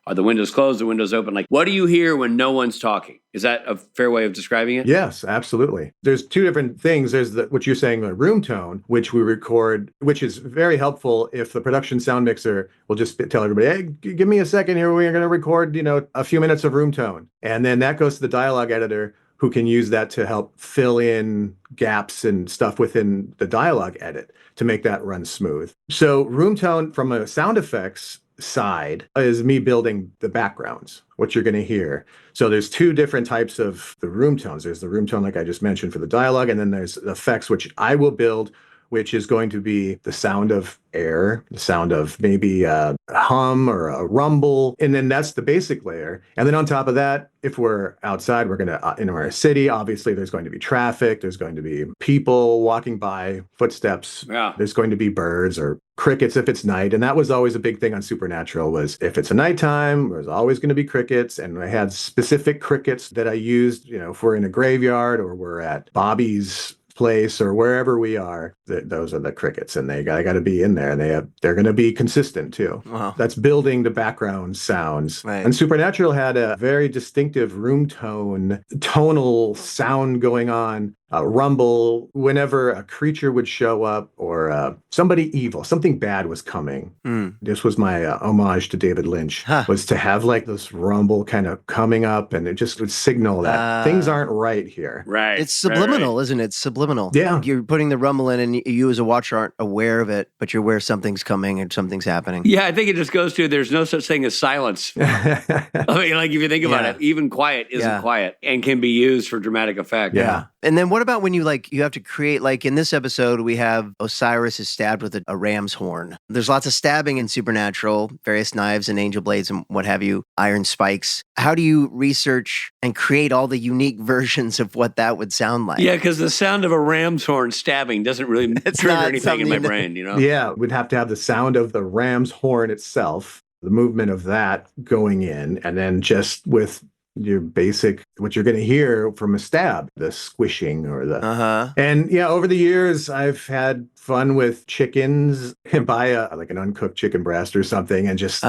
Are the windows closed, the windows open? Like, what do you hear when no one's talking? Is that a fair way of describing it? Yes, absolutely. There's two different things. There's what you're saying, the room tone, which we record, which is very helpful if the production sound mixer will just tell everybody, hey, give me a second here. We're going to record, a few minutes of room tone. And then that goes to the dialogue editor, who can use that to help fill in gaps and stuff within the dialogue edit to make that run smooth. So room tone from a sound effects side is me building the backgrounds, what you're going to hear. So there's two different types of the room tones. There's the room tone, like I just mentioned, for the dialogue, and then there's the effects, which I will build, which is going to be the sound of air, the sound of maybe a hum or a rumble. And then that's the basic layer. And then on top of that, if we're outside, we're going to, in our city, obviously there's going to be traffic. There's going to be people walking by, footsteps. Yeah. There's going to be birds or crickets if it's night. And that was always a big thing on Supernatural, was if it's a nighttime, there's always going to be crickets. And I had specific crickets that I used, if we're in a graveyard or we're at Bobby's place or wherever we are, those are the crickets, and they got to be in there, and they're going to be consistent too. Wow. That's building the background sounds. Right. And Supernatural had a very distinctive room tone, tonal sound going on, rumble whenever a creature would show up or somebody evil, something bad was coming. This was my homage to David Lynch, was to have like this rumble kind of coming up, and it just would signal that things aren't right here. Right. It's subliminal, right. isn't it? Subliminal. Yeah. You're putting the rumble in, and you as a watcher aren't aware of it, but you're aware something's coming and something's happening. Yeah, I think it just goes to there's no such thing as silence. I mean, like if you think about it, even quiet isn't quiet and can be used for dramatic effect. Yeah. And then what about when you have to create, like in this episode, we have Osiris is stabbed with a ram's horn. There's lots of stabbing in Supernatural, various knives and angel blades and what have you, iron spikes. How do you research and create all the unique versions of what that would sound like? Yeah, because the sound of a ram's horn stabbing doesn't really trigger anything in my brain, Yeah, we'd have to have the sound of the ram's horn itself, the movement of that going in, and then just with your basic, what you're going to hear from a stab, the squishing or the, and yeah, over the years, I've had fun with chickens and buy an uncooked chicken breast or something and just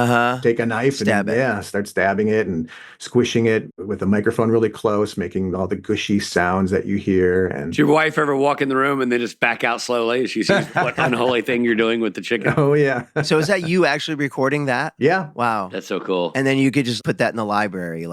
take a knife and start stabbing it and squishing it with the microphone really close, making all the gushy sounds that you hear. And does your wife ever walk in the room and then just back out slowly as she sees what unholy thing you're doing with the chicken? Oh, yeah. So is that you actually recording that? Yeah. Wow. That's so cool. And then you could just put that in the library,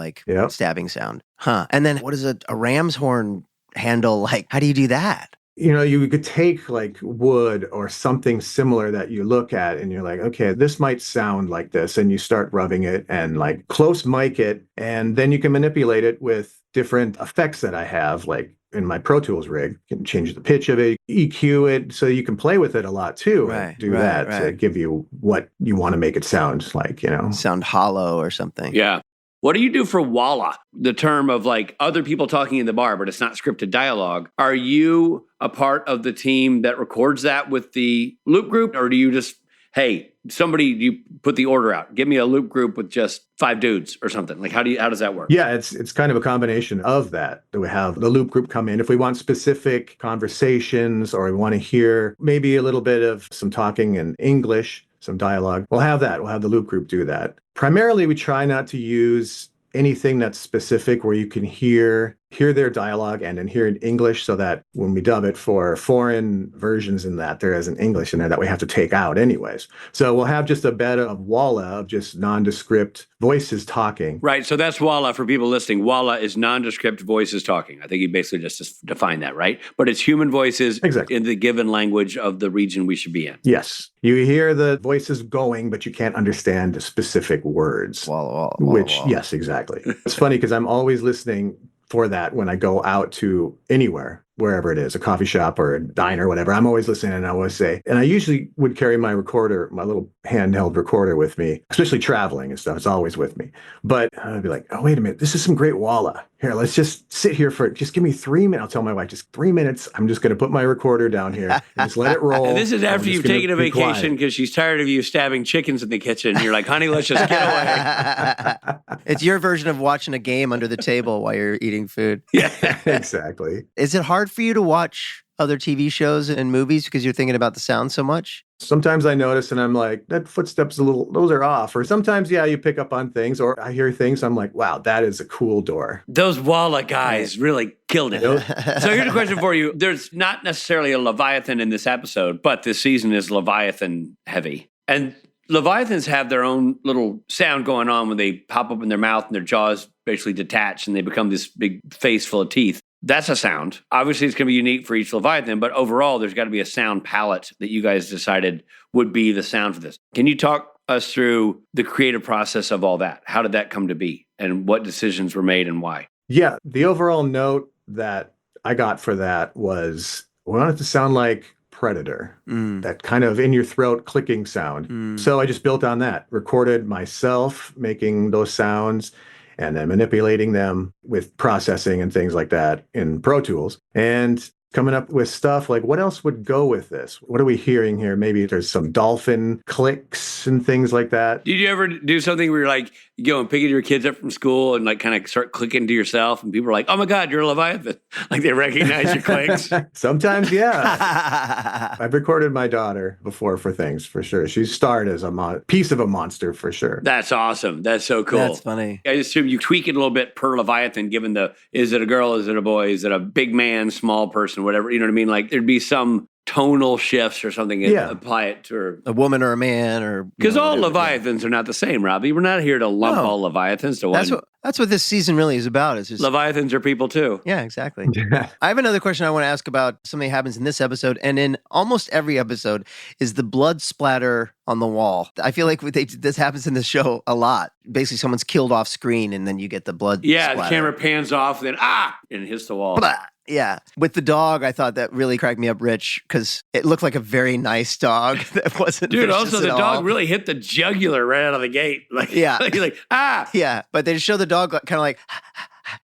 stabbing sound. And then what is a ram's horn handle like? How do you do that? You could take like wood or something similar that you look at and you're like, okay, this might sound like this. And you start rubbing it and like close mic it. And then you can manipulate it with different effects that I have, like in my Pro Tools rig. You can change the pitch of it, EQ it, so you can play with it a lot too. Right, do that to give you what you want to make it sound like, Sound hollow or something. Yeah. What do you do for Walla? The term of like other people talking in the bar, but it's not scripted dialogue. Are you a part of the team that records that with the loop group? Or do you just, hey, you put the order out, give me a loop group with just 5 dudes or something? Like how does that work? Yeah, it's kind of a combination of that we have the loop group come in. If we want specific conversations or we want to hear maybe a little bit of some talking in English, some dialogue, we'll have that. We'll have the loop group do that. Primarily, we try not to use anything that's specific where you can hear their dialogue and then hear it in English, so that when we dub it for foreign versions in that, there is an English in there that we have to take out anyways. So we'll have just a bed of Walla, of just nondescript voices talking. Right. So that's Walla for people listening. Walla is nondescript voices talking. I think he basically just defined that, right? But it's human voices in the given language of the region we should be in. Yes. You hear the voices going, but you can't understand the specific words. Walla, Walla. Yes, exactly. It's funny because I'm always listening for that when I go out to anywhere. wherever it is, a coffee shop or a diner, whatever. I'm always listening, and I always say, and I usually would carry my recorder, my little handheld recorder with me, especially traveling and stuff. It's always with me. But I'd be like, oh, wait a minute. This is some great walla. Here, let's just sit here just give me 3 minutes. I'll tell my wife, just 3 minutes. I'm just going to put my recorder down here and just let it roll. And this is after you've taken a vacation because she's tired of you stabbing chickens in the kitchen. You're like, honey, let's just get away. It's your version of watching a game under the table while you're eating food. Yeah, exactly. Is it hard for you to watch other TV shows and movies because you're thinking about the sound so much? Sometimes I notice and I'm like, that footstep's those are off. Or sometimes, yeah, you pick up on things or I hear things. I'm like, wow, that is a cool door. Those Walla guys really killed it. So here's a question for you. There's not necessarily a Leviathan in this episode, but this season is Leviathan heavy. And Leviathans have their own little sound going on when they pop up in their mouth and their jaws basically detach and they become this big face full of teeth. That's a sound. Obviously, it's going to be unique for each Leviathan, but overall, there's got to be a sound palette that you guys decided would be the sound for this. Can you talk us through the creative process of all that? How did that come to be and what decisions were made and why? Yeah, the overall note that I got for that was we want it to sound like Predator, that kind of in your throat clicking sound. So I just built on that, recorded myself making those sounds and then manipulating them with processing and things like that in Pro Tools and coming up with stuff like what else would go with this? What are we hearing here? Maybe there's some dolphin clicks and things like that. Did you ever do something where you're like, you go and picking your kids up from school and like kind of start clicking to yourself and people are like, oh my God, you're a Leviathan. Like they recognize your clicks. Sometimes, yeah. I've recorded my daughter before for things, for sure. She's starred as a piece of a monster, for sure. That's awesome. That's so cool. That's funny. I assume you tweak it a little bit per Leviathan, given is it a girl, is it a boy, is it a big man, small person, whatever, you know what I mean? Like there'd be some tonal shifts or something and apply it to her. A woman or a man or... Because all Leviathans are not the same, Robbie. We're not here to lump all Leviathans to one. That's what this season really is about. Is just Leviathans are people too. Yeah, exactly. I have another question I want to ask about something that happens in this episode and in almost every episode is the blood splatter on the wall. I feel like this happens in the show a lot. Basically, someone's killed off screen and then you get the blood splatter. The camera pans off, then and it hits the wall. Blah. Yeah. With the dog, I thought that really cracked me up, Rich, because it looked like a very nice dog that wasn't Dude, vicious also the at dog all. really hit the jugular right out of the gate. Like, yeah. like, Yeah, but they just show the dog kind of like,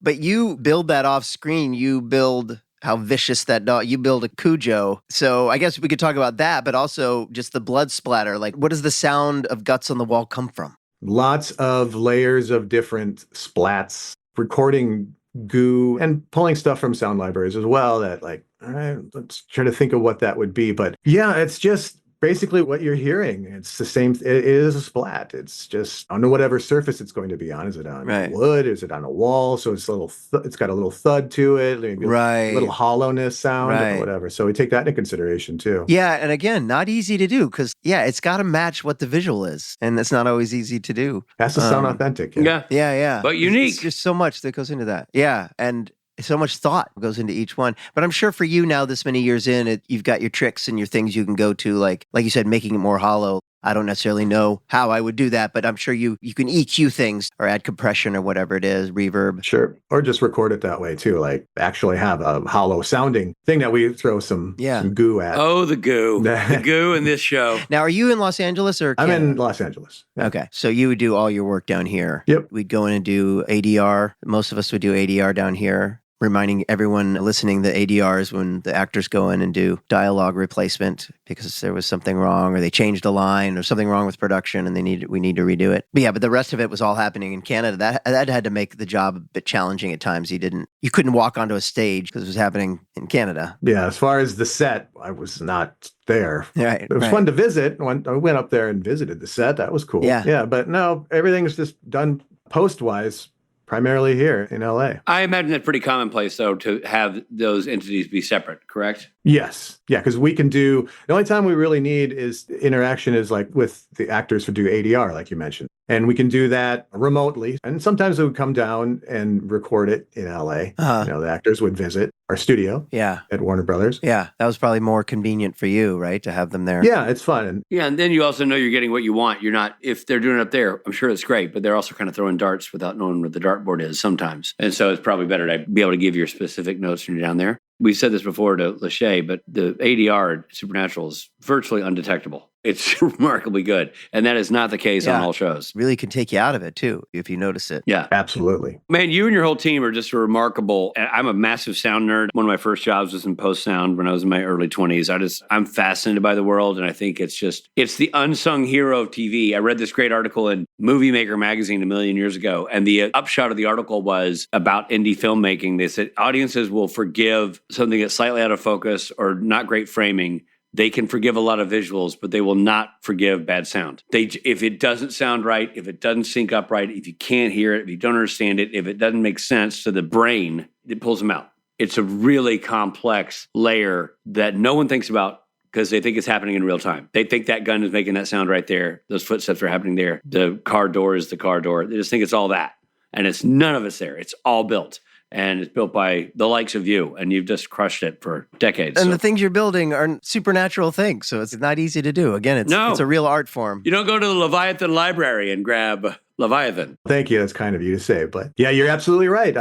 but you build that off screen. You build how vicious that dog, you build a Cujo. So I guess we could talk about that, but also just the blood splatter. Like, what does the sound of guts on the wall come from? Lots of layers of different splats, recording goo and pulling stuff from sound libraries as well that like, all right, let's try to think of what that would be. But yeah, it's just basically what you're hearing. It's the same. It is a splat. It's just on whatever surface it's going to be on. Is it on wood? Is it on a wall? So it's a little. It's got a little thud to it. Maybe a little hollowness sound or whatever. So we take that into consideration too. Yeah, and again, not easy to do because it's got to match what the visual is, and it's not always easy to do. Has to sound authentic. Yeah. But unique. There's so much that goes into that. Yeah, and so much thought goes into each one. But I'm sure for you now, this many years in, you've got your tricks and your things you can go to, like you said, making it more hollow. I don't necessarily know how I would do that, but I'm sure you can EQ things or add compression or whatever it is, reverb. Sure. Or just record it that way too. Like actually have a hollow sounding thing that we throw some goo at. Oh, the goo. The goo in this show. Now, are you in Los Angeles or Canada? I'm in Los Angeles. Yeah. Okay. So you would do all your work down here. Yep. We'd go in and do ADR. Most of us would do ADR down here. Reminding everyone listening the ADRs when the actors go in and do dialogue replacement because there was something wrong or they changed a line or something wrong with production and we need to redo it. But the rest of it was all happening in Canada. That had to make the job a bit challenging at times. You couldn't walk onto a stage because it was happening in Canada. Yeah, as far as the set, I was not there. Right. It was fun to visit. When I went up there and visited the set, that was cool. Yeah, but no, everything's just done post-wise. Primarily here in LA. I imagine that's pretty commonplace, though, to have those entities be separate, correct? Yes. Yeah, because we can do, the only time we really need is interaction is like with the actors who do ADR, like you mentioned. And we can do that remotely. And sometimes they would come down and record it in LA. The actors would visit our studio at Warner Brothers. Yeah, that was probably more convenient for you, right, to have them there. Yeah, it's fun. And then you also know you're getting what you want. You're not, if they're doing it up there, I'm sure it's great, but they're also kind of throwing darts without knowing what the dartboard is sometimes. And so it's probably better to be able to give your specific notes when you're down there. We've said this before to Lachey, but the ADR at Supernatural is virtually undetectable. It's remarkably good. And that is not the case on all shows. Really can take you out of it, too, if you notice it. Yeah. Absolutely. Man, you and your whole team are just remarkable. I'm a massive sound nerd. One of my first jobs was in post-sound when I was in my early 20s. I'm fascinated by the world, and I think it's the unsung hero of TV. I read this great article in Movie Maker magazine a million years ago, and the upshot of the article was about indie filmmaking. They said audiences will forgive something that's slightly out of focus or not great framing. They can forgive a lot of visuals, but they will not forgive bad sound. If it doesn't sound right, if it doesn't sync up right, if you can't hear it, if you don't understand it, if it doesn't make sense to the brain, it pulls them out. It's a really complex layer that no one thinks about because they think it's happening in real time. They think that gun is making that sound right there. Those footsteps are happening there. The car door is the car door. They just think it's all that. And it's none of it's there. It's all built. And it's built by the likes of you, and you've just crushed it for decades. And the things you're building are supernatural things, so it's not easy to do. Again, it's a real art form. You don't go to the Leviathan library and grab Leviathan. Thank you. That's kind of you to say. But yeah, you're absolutely right.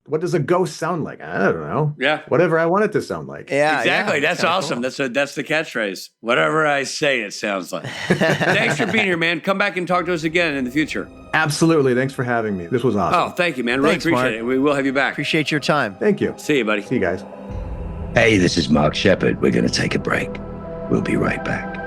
What does a ghost sound like? I don't know. Yeah. Whatever I want it to sound like. Yeah, exactly. Yeah, that's awesome. Cool. That's the catchphrase. Whatever I say, it sounds like. Thanks for being here, man. Come back and talk to us again in the future. Absolutely. Thanks for having me. This was awesome. Oh, thank you, man. Really Thanks, appreciate Mark. it. We will have you back. Appreciate your time. Thank you. See you, buddy. See you guys. Hey, this is Mark Shepard. We're going to take a break. We'll be right back.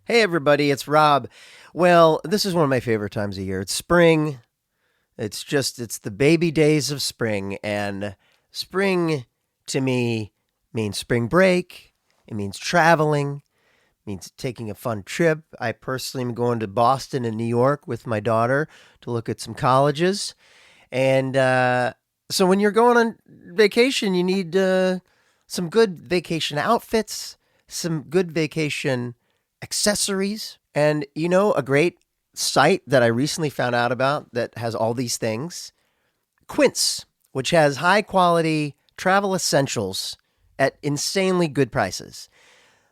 Hey, everybody, it's Rob. Well, this is one of my favorite times of year. It's spring. It's the baby days of spring. And spring, to me, means spring break. It means traveling. It means taking a fun trip. I personally am going to Boston and New York with my daughter to look at some colleges. And so when you're going on vacation, you need some good vacation outfits, some good vacation accessories, and a great site that I recently found out about that has all these things, Quince, which has high quality travel essentials at insanely good prices,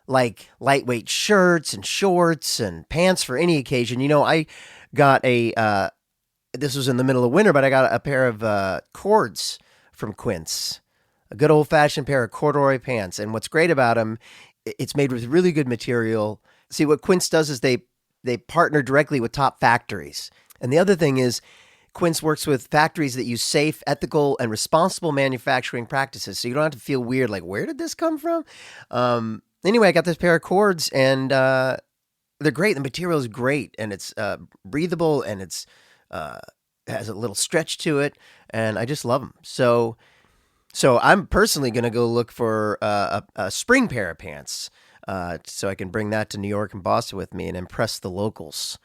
like lightweight shirts and shorts and pants for any occasion. I got this was in the middle of winter, but I got a pair of cords from Quince, a good old fashioned pair of corduroy pants. And what's great about them, it's made with really good material. See, what Quince does is they partner directly with top factories. And the other thing is Quince works with factories that use safe, ethical, and responsible manufacturing practices. So you don't have to feel weird, like, where did this come from? Anyway, I got this pair of cords, and they're great. The material is great, and it's breathable, and it's has a little stretch to it, and I just love them. So I'm personally going to go look for a spring pair of pants, so I can bring that to New York and Boston with me and impress the locals.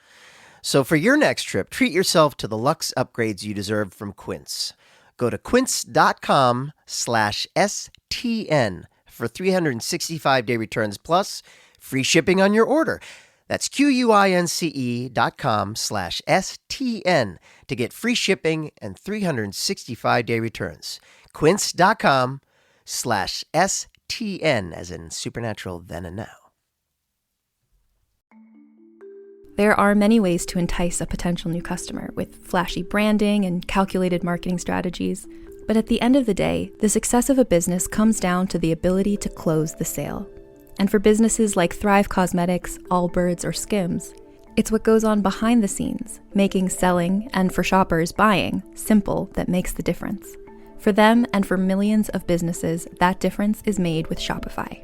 So for your next trip, treat yourself to the luxe upgrades you deserve from Quince. Go to quince.com/STN for 365-day returns plus free shipping on your order. That's QUINCE.com/STN to get free shipping and 365-day returns. Quince.com/STN, as in supernatural then and now. There are many ways to entice a potential new customer with flashy branding and calculated marketing strategies. But at the end of the day, the success of a business comes down to the ability to close the sale. And for businesses like Thrive Cosmetics, Allbirds, or Skims, it's what goes on behind the scenes, making selling, and for shoppers, buying, simple that makes the difference. For them and for millions of businesses, that difference is made with Shopify.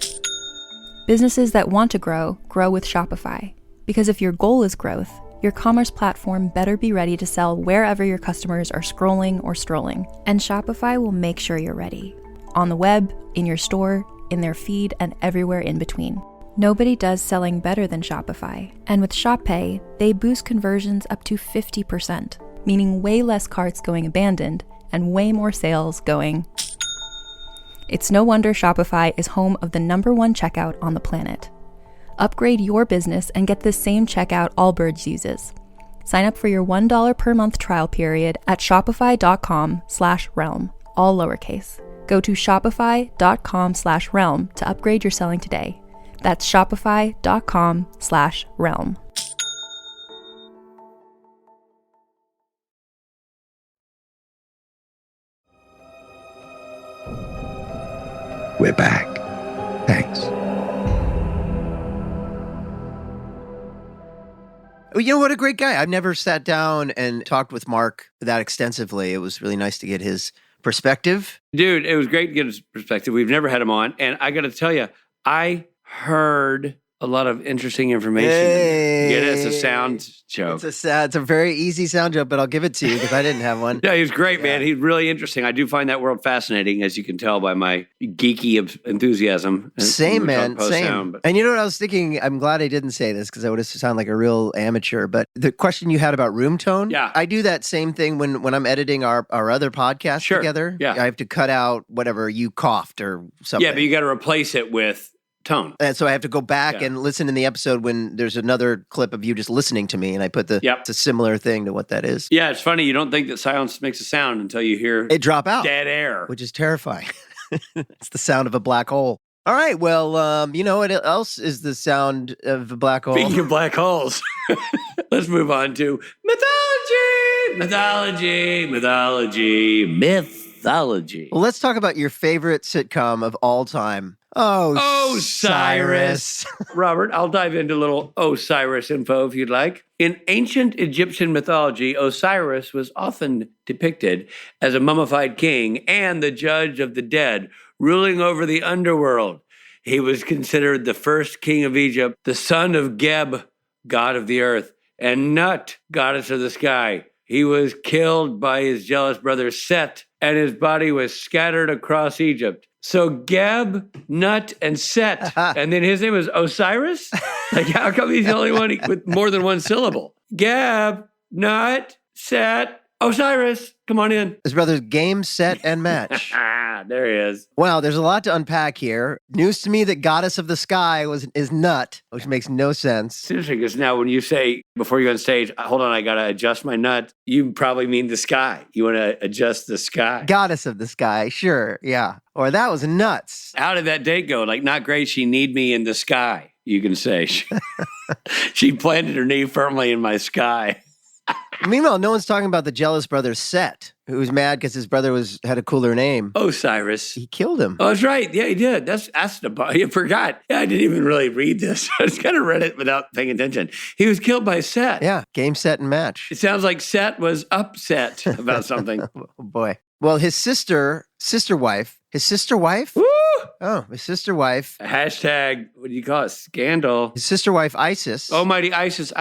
Businesses that want to grow, grow with Shopify. Because if your goal is growth, your commerce platform better be ready to sell wherever your customers are scrolling or strolling. And Shopify will make sure you're ready. On the web, in your store, in their feed, and everywhere in between. Nobody does selling better than Shopify. And with Shop Pay, they boost conversions up to 50%, meaning way less carts going abandoned and way more sales going. It's no wonder Shopify is home of the #1 checkout on the planet. Upgrade your business and get the same checkout Allbirds uses. Sign up for your $1 per month trial period at shopify.com/realm, all lowercase. Go to shopify.com/realm to upgrade your selling today. That's shopify.com/realm. back. Thanks. You know what, a great guy. I've never sat down and talked with Mark that extensively. It was really nice to get his perspective. Dude, it was great to get his perspective. We've never had him on. And I got to tell you, I heard a lot of interesting information. Hey. Yeah, it's a sound joke. It's a very easy sound joke, but I'll give it to you because I didn't have one. Yeah, he was great, man. He's really interesting. I do find that world fascinating, as you can tell by my geeky enthusiasm. Same, man. Same. Sound, and you know what I was thinking? I'm glad I didn't say this because I would have sounded like a real amateur. But the question you had about room tone, yeah, I do that same thing when I'm editing our other podcast together. Yeah, I have to cut out whatever you coughed or something. Yeah, but you got to replace it with tone. And so I have to go back and listen in the episode when there's another clip of you just listening to me, and I put it's a similar thing to what that is. Yeah, it's funny. You don't think that silence makes a sound until you hear it drop out. Dead air. Which is terrifying. It's the sound of a black hole. All right, well, you know what else is the sound of a black hole? Speaking of black holes, let's move on to mythology. Well, let's talk about your favorite sitcom of all time. Cyrus. Robert, I'll dive into a little Osiris info if you'd like. In ancient Egyptian mythology, Osiris was often depicted as a mummified king and the judge of the dead, ruling over the underworld. He was considered the first king of Egypt, the son of Geb, god of the earth, and Nut, goddess of the sky. He was killed by his jealous brother Set, and his body was scattered across Egypt. So Geb, Nut, and Set, and then his name was Osiris? Like, how come he's the only one with more than one syllable? Geb, Nut, Set, Osiris, come on in. His brother's game, set, and match. There he is. Wow, there's a lot to unpack here. News to me that goddess of the sky is Nut, which makes no sense. It's interesting because now when you say, before you go on stage, hold on, I got to adjust my nut, you probably mean the sky. You want to adjust the sky. Goddess of the sky, sure, yeah. Or that was nuts. How did that date go? Like, not great, she need me in the sky, you can say. She planted her knee firmly in my sky. Meanwhile, no one's talking about the jealous brother Set, who was mad because his brother had a cooler name. Osiris. He killed him. Oh, that's right. Yeah, he did. That's you forgot. Yeah, I didn't even really read this. I just kind of read it without paying attention. He was killed by Set. Yeah, game, set, and match. It sounds like Set was upset about something. Oh, boy. Well, his sister wife. Woo! Oh, his sister wife. Hashtag, what do you call it? Scandal. His sister wife, Isis. Almighty Isis.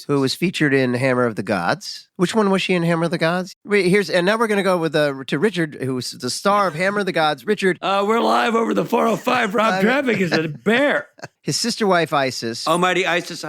Who was featured in Hammer of the Gods. Which one was she in Hammer of the Gods? And now we're going to go with to Richard, who was the star of Hammer of the Gods. Richard. We're live over the 405. Rob Traffic is a bear. His sister wife, Isis. Almighty Isis.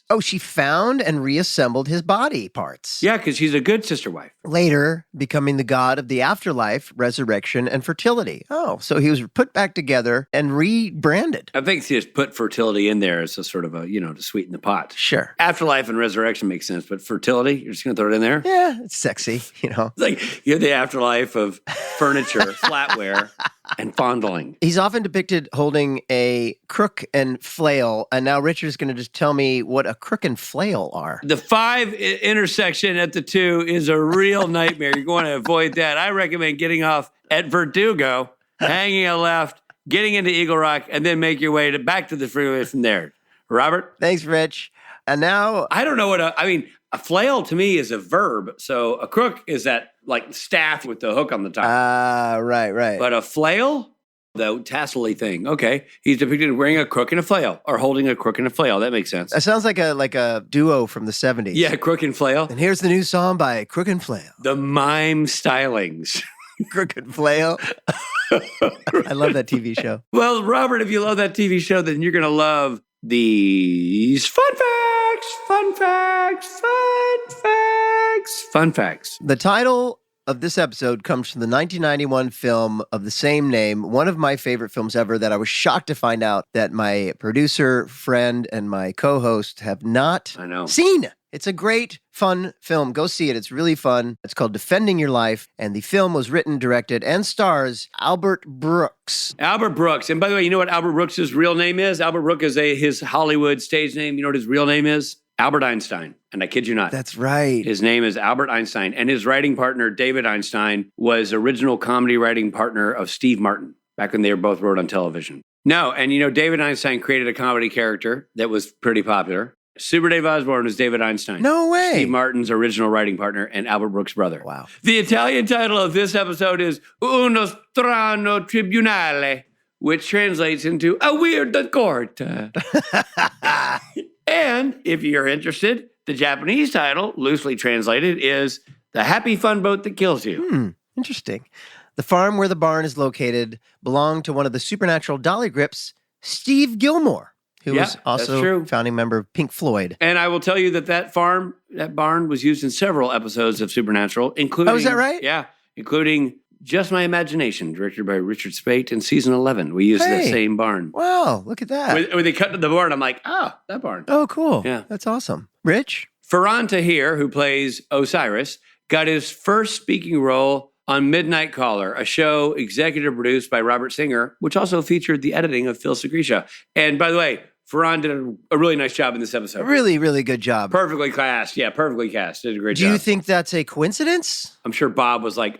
Oh, she found and reassembled his body parts. Yeah, because she's a good sister wife. Later, becoming the god of the afterlife, resurrection, and fertility. Oh, so he was put back together and rebranded. I think she just put fertility in there as a sort of to sweeten the pot. Sure. Afterlife and resurrection makes sense, but fertility, you're just going to throw it in there? Yeah, it's sexy, It's like you're the afterlife of furniture, flatware, and fondling. He's often depicted holding a crook and flail, and now Richard's going to just tell me what a crook and flail are. The 5 intersection at the 2 is a real nightmare. You're going to avoid that. I recommend getting off at Verdugo, hanging a left, getting into Eagle Rock, and then make your way back to the freeway from there. Robert? Thanks, Rich. And now... I don't know what a flail to me is a verb. So a crook is that like staff with the hook on the top. Right. But a flail, the tassel-y thing. Okay. He's depicted wearing a crook and a flail or holding a crook and a flail. That makes sense. That sounds like a duo from the 70s. Yeah, Crook and Flail. And here's the new song by Crook and Flail. The mime stylings. Crook and Flail. I love that TV show. Well, Robert, if you love that TV show, then you're going to love these fun facts. The title of this episode comes from the 1991 film of the same name, one of my favorite films ever that I was shocked to find out that my producer, friend, and my co-host have not seen. It's a great, fun film. Go see it. It's really fun. It's called Defending Your Life, and the film was written, directed, and stars Albert Brooks. Albert Brooks. And by the way, you know what Albert Brooks' real name is? Albert Brooks is his Hollywood stage name. You know what his real name is? Albert Einstein. And I kid you not. That's right. His name is Albert Einstein. And his writing partner, David Einstein, was original comedy writing partner of Steve Martin. back when they were both wrote on television. No, and you know, David Einstein created a comedy character that was pretty popular. Super Dave Osborne was David Einstein. No way. Steve Martin's original writing partner and Albert Brooks' brother. Wow. The Italian title of this episode is Uno Strano Tribunale, which translates into a weird court. And if you're interested, the Japanese title, loosely translated, is The Happy Fun Boat That Kills You. Interesting. The farm where the barn is located belonged to one of the supernatural Dolly Grips, Steve Gilmore, who was also a founding member of Pink Floyd. And I will tell you that barn was used in several episodes of Supernatural, including... Oh, is that right? Yeah, including Just My Imagination, directed by Richard Speight in season 11. We used that same barn. Wow, look at that. When they cut to the barn, I'm like, that barn. Oh, cool. Yeah. That's awesome. Rich? Ferran Tahir, who plays Osiris, got his first speaking role on Midnight Caller, a show executive produced by Robert Singer, which also featured the editing of Phil Segresha. And by the way, Ferran did a really nice job in this episode. Really, really good job. Perfectly cast. Yeah, perfectly cast. Did a great job. Do you think that's a coincidence? I'm sure Bob was like,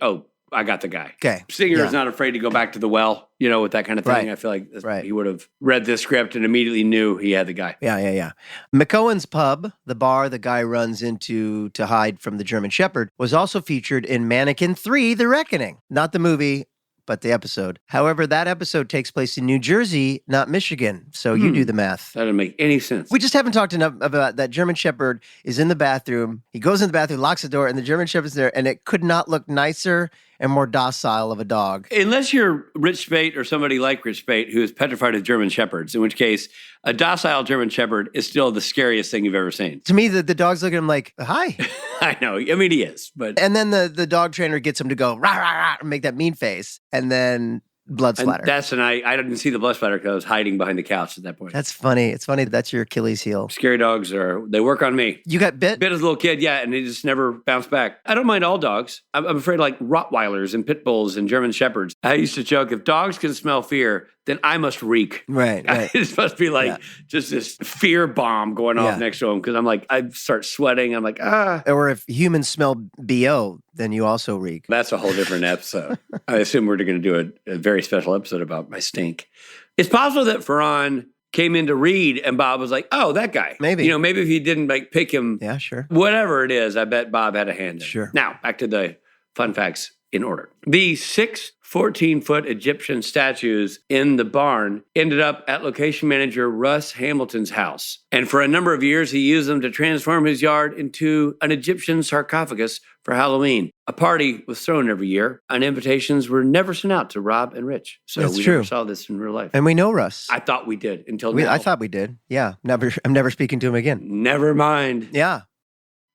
I got the guy. Okay. Singer is not afraid to go back to the well, with that kind of thing. Right. I feel like he would have read this script and immediately knew he had the guy. Yeah. McCohen's Pub, the bar the guy runs into to hide from the German Shepherd, was also featured in Mannequin 3, The Reckoning. Not the movie, but the episode. However, that episode takes place in New Jersey, not Michigan. So you do the math. That doesn't make any sense. We just haven't talked enough about that. German Shepherd is in the bathroom. He goes in the bathroom, locks the door, and the German Shepherd's there, and it could not look nicer and more docile of a dog. Unless you're Rich Speight or somebody like Rich Speight who is petrified of German Shepherds, in which case a docile German Shepherd is still the scariest thing you've ever seen. To me, the dog's looking at him like, hi. I know. I mean, he is. But And then the dog trainer gets him to go, rah, rah, rah, and make that mean face. And then blood splatter. I didn't see the blood splatter because I was hiding behind the couch at that point. That's funny. It's funny that's your Achilles heel. Scary dogs they work on me. You got bit? Bit as a little kid, yeah, and they just never bounced back. I don't mind all dogs. I'm afraid like Rottweilers and Pit Bulls and German Shepherds. I used to joke, if dogs can smell fear, then I must reek. Right. It must be like just this fear bomb going off next to them because I'm like, I start sweating. I'm like, Or if humans smell BO, then you also reek. That's a whole different episode. I assume we're going to do a very special episode about my stink. It's possible that Ferran came in to read and Bob was like, oh, that guy. Maybe. Maybe if he didn't pick him. Yeah, sure. Whatever it is, I bet Bob had a hand in it. Sure. Now, back to the fun facts in order. The 6 14-foot Egyptian statues in the barn ended up at location manager Russ Hamilton's house. And for a number of years, he used them to transform his yard into an Egyptian sarcophagus for Halloween. A party was thrown every year, and invitations were never sent out to Rob and Rich. So That's we true. never saw this in real life. And we know Russ. I thought we did until now. I thought we did. Yeah. I'm never speaking to him again. Never mind. Yeah.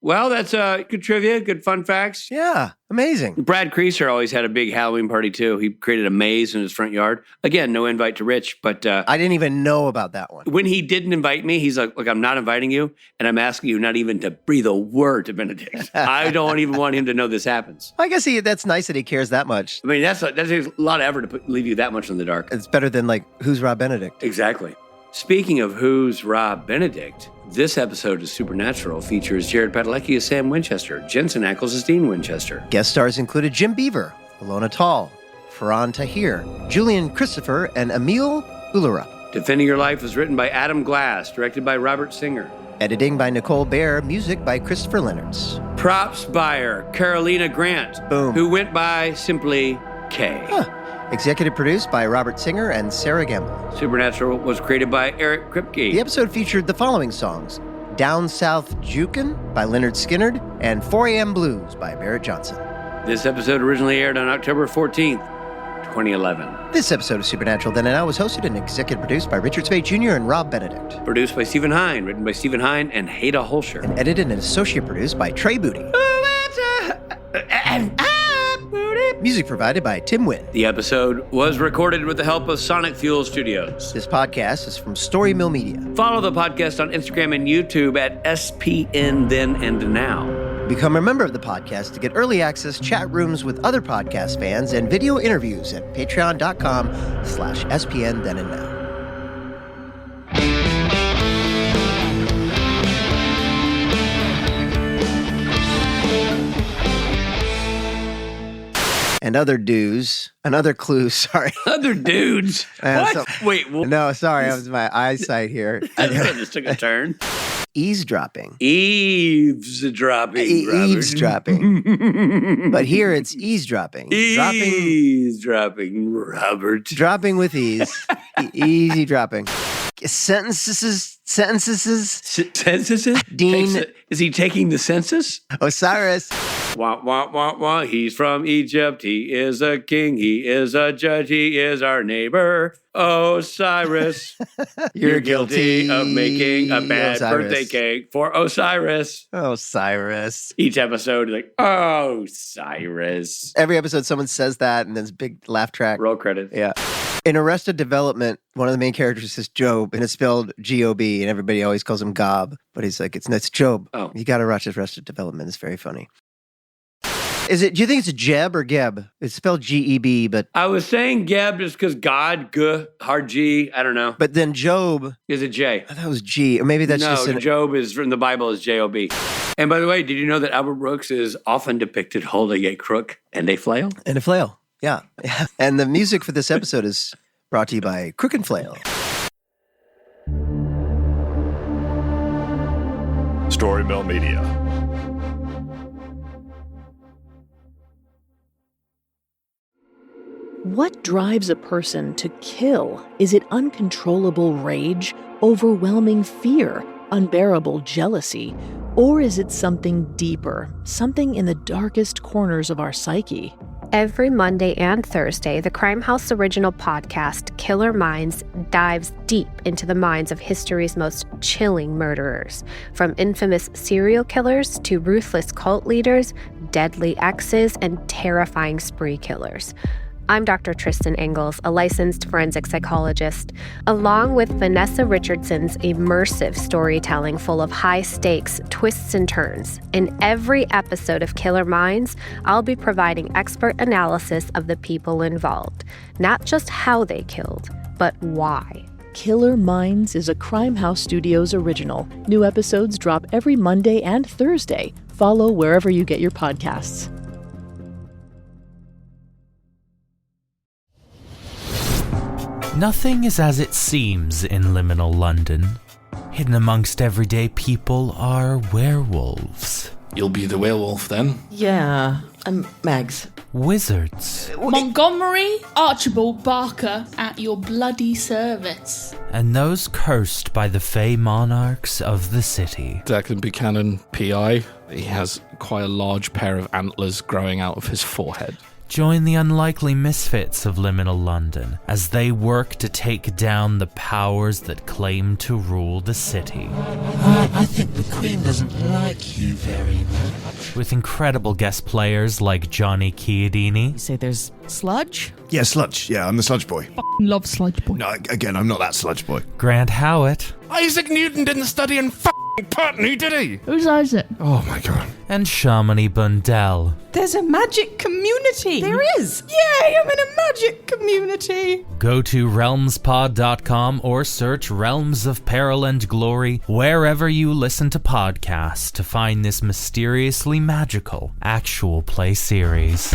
Well, that's good trivia, good fun facts. Yeah. Amazing. Brad Creaser always had a big Halloween party, too. He created a maze in his front yard. Again, no invite to Rich, but... I didn't even know about that one. When he didn't invite me, he's like, look, I'm not inviting you, and I'm asking you not even to breathe a word to Benedict. I don't even want him to know this happens. I guess that's nice that he cares that much. I mean, that's a lot of effort to leave you that much in the dark. It's better than, who's Rob Benedict? Exactly. Speaking of who's Rob Benedict, this episode of Supernatural features Jared Padalecki as Sam Winchester, Jensen Ackles as Dean Winchester. Guest stars included Jim Beaver, Alona Tall, Ferran Tahir, Julian Christopher, and Emil Ullerup. Defending Your Life was written by Adam Glass, directed by Robert Singer. Editing by Nicole Baer, music by Christopher Leonards. Props buyer, Carolina Grant, Boom. Who went by simply K. Executive produced by Robert Singer and Sarah Gamble. Supernatural was created by Eric Kripke. The episode featured the following songs: Down South Jukin by Leonard Skinnard and 4 a.m. Blues by Barrett Johnson. This episode originally aired on October 14th, 2011. This episode of Supernatural Then and Now was hosted and executive produced by Richard Speight Jr. and Rob Benedict. Produced by Stephen Hine, written by Stephen Hine and Haida Holscher. And edited and associate produced by Trey Booty. Music provided by Tim Wynn. The episode was recorded with the help of Sonic Fuel Studios. This podcast is from Story Mill Media. Follow the podcast on Instagram and YouTube at SPN Then and Now. Become a member of the podcast to get early access, chat rooms with other podcast fans, and video interviews at patreon.com/SPN Then and Now. And and other dues, and other clues, sorry. Other dudes? What? Wait. No, sorry, that was my eyesight here. Just took a turn. Eavesdropping. Eavesdropping, Robert. Eavesdropping. But here it's eavesdropping. Eavesdropping, Robert. Dropping with ease. Easy dropping. Sentences. Dean. Is he taking the census? Osiris. Wah, wah, wah, wah. He's from Egypt. He is a king. He is a judge. He is our neighbor. Osiris. You're guilty of making a bad birthday cake for Osiris. Osiris. Each episode, like, Osiris. Every episode, someone says that, and there's a big laugh track. Roll credits. Yeah. In Arrested Development, one of the main characters is Job, and it's spelled G-O-B, and everybody always calls him Gob. But he's like, it's Job. Oh. You got to watch Arrested Development. It's very funny. Do you think it's Jeb or Geb? It's spelled G-E-B, but... I was saying Geb just because God, hard G, I don't know. But then Job... Is a J. I thought it was G, or maybe that's just... No, Job is, in the Bible, is J-O-B. And by the way, did you know that Albert Brooks is often depicted holding a crook and a flail? And a flail, yeah. And the music for this episode is brought to you by Crook and Flail. Story Mill Media. What drives a person to kill? Is it uncontrollable rage, overwhelming fear, unbearable jealousy? Or is it something deeper, something in the darkest corners of our psyche? Every Monday and Thursday, the Crime House original podcast, Killer Minds, dives deep into the minds of history's most chilling murderers. From infamous serial killers to ruthless cult leaders, deadly exes, and terrifying spree killers. I'm Dr. Tristan Engels, a licensed forensic psychologist. Along with Vanessa Richardson's immersive storytelling full of high-stakes twists and turns, in every episode of Killer Minds, I'll be providing expert analysis of the people involved. Not just how they killed, but why. Killer Minds is a Crime House Studios original. New episodes drop every Monday and Thursday. Follow wherever you get your podcasts. Nothing is as it seems in liminal London. Hidden amongst everyday people are werewolves. You'll be the werewolf then? Yeah, I'm Mags. Wizards. Montgomery Archibald Barker at your bloody service. And those cursed by the Fey monarchs of the city. Declan Buchanan, PI. He has quite a large pair of antlers growing out of his forehead. Join the unlikely misfits of liminal London as they work to take down the powers that claim to rule the city. I think the Queen doesn't like you very much. With incredible guest players like Johnny Chiodini. You say there's Sludge? Yeah, Sludge. Yeah, I'm the Sludge boy. Love Sludge boy. No, again, I'm not that Sludge boy. Grant Howitt. Isaac Newton didn't study in Putney, did he? Who's Isaac? Oh my god. And Shamini Bundell. There's a magic community. There is. Yay, I'm in a magic community. Go to realmspod.com or search Realms of Peril and Glory wherever you listen to podcasts to find this mysteriously magical actual play series.